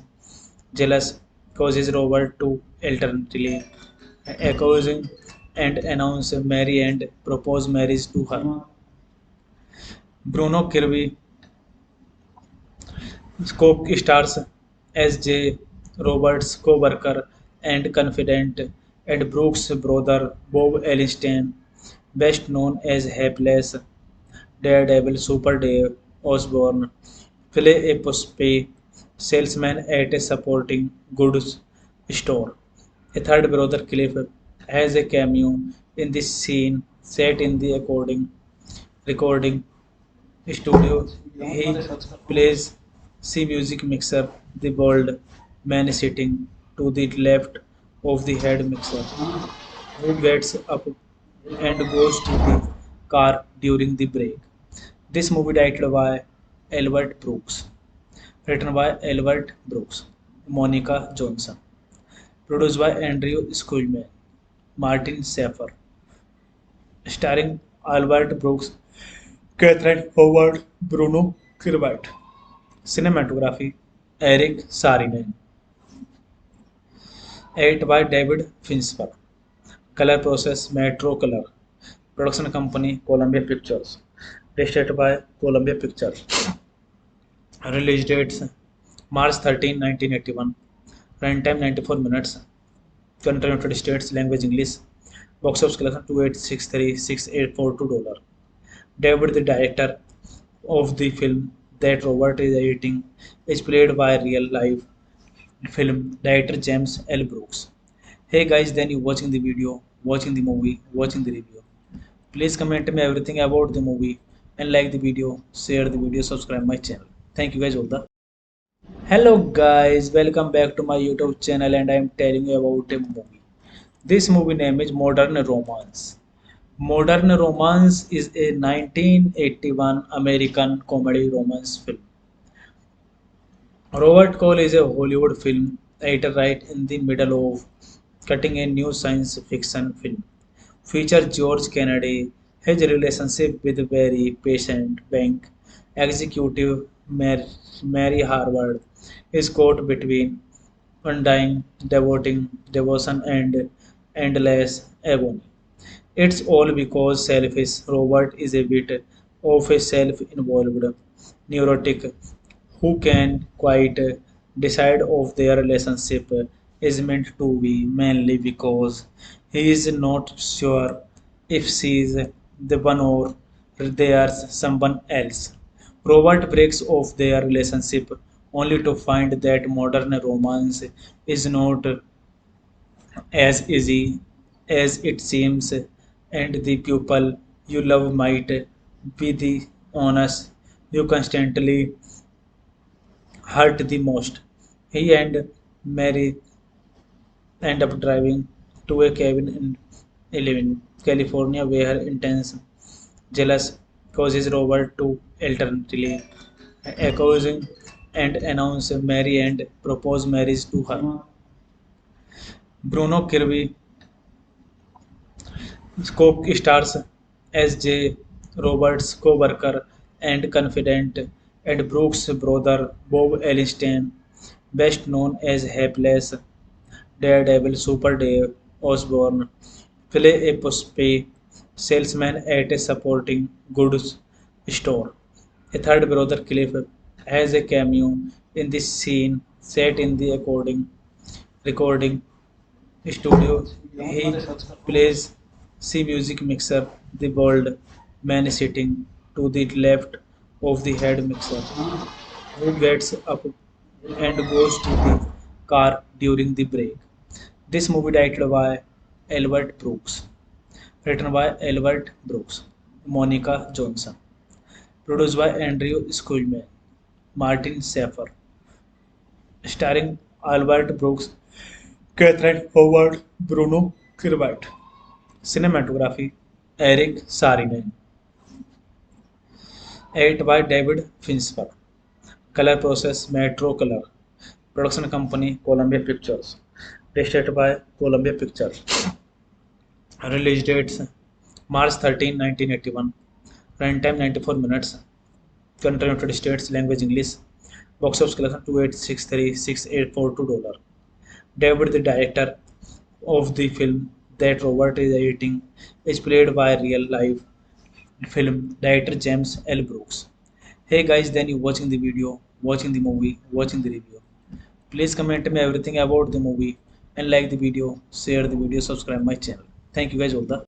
Speaker 1: Jealous causes Robert to alternately accusing and announce Mary and propose marriage to her. Bruno Kirby co-stars as J. Roberts' co-worker and confidant, and Brooks' brother Bob Elliston, best known as Hapless Daredevil Super Dave Osborne, play a postpaid salesman at a supporting goods store. A third brother, Cliff, has a cameo in this scene set in the recording studio. He plays C music mixer, the bald man sitting to the left of the head mixer, who gets up and goes to the car during the break. This movie directed by Albert Brooks, written by Albert Brooks, Monica Johnson, produced by Andrew Schulman, Martin Schaeffer, starring Albert Brooks, Catherine Howard, Bruno Kirby. Cinematography Eric Saarinen. Edit by David Fincher. Color process Metro Color. Production company Columbia Pictures. Distributed by Columbia Pictures. Release dates March 13, 1981. Runtime 94 minutes. Country United States. Language English. Box office collection $2,863,684. David, the director of the film that Robert is editing, is played by real life film director James L. Brooks. Hey guys, then you watching the video, watching the movie, watching the review. Please comment me everything about the movie and like the video, share the video, subscribe my channel. Thank you guys all the. Hello guys, welcome back to my YouTube channel and I am telling you about a movie. This movie name is Modern Romance. Modern Romance is a 1981 American comedy romance film. Robert Cole is a Hollywood film editor right in the middle of cutting a new science fiction film. Feature George Kennedy, his relationship with very patient bank executive Mary Harvard is caught between undying devotion and endless agony. It's all because selfish Robert is a bit of a self-involved neurotic who can quite decide if their relationship is meant to be, mainly because he is not sure if she is the one or there's someone else. Robert breaks off their relationship only to find that modern romance is not as easy as it seems, and the people you love might be the honest you constantly hurt the most. He and Mary end up driving to a cabin in Eleven, California, where intense jealous causes Robert to alternately accusing and announce Mary and propose marriage to her. Bruno Kirby co-stars as J. Roberts' co-worker and confidant, and Brooks' brother Bob Elliston, best known as Hapless Daredevil Super Dave Osborne, play a postpaid salesman at a supporting goods store. A third brother, Cliff, has a cameo in this scene set in the recording studio. He plays C music mixer, the bald man sitting to the left of the head mixer, who gets up and goes to the car during the break. This movie directed by Albert Brooks, written by Albert Brooks, Monica Johnson, produced by Andrew Schulman, Martin Schaeffer, starring Albert Brooks, Catherine Howard, Bruno Kirby. Cinematography Eric Saarinen. Edit by David Fincher. Color process Metro Color. Production company Columbia Pictures. Distributed by Columbia Pictures. Release dates March 13, 1981. Runtime 94 minutes. Country United States. Language English. Box office collection $2,863,684. David, the director of the film that Robert is editing, is played by real life film director James L. Brooks. Hey guys, then you watching the video, watching the movie, watching the review. Please comment me everything about the movie and like the video, share the video, subscribe my channel. Thank you guys all the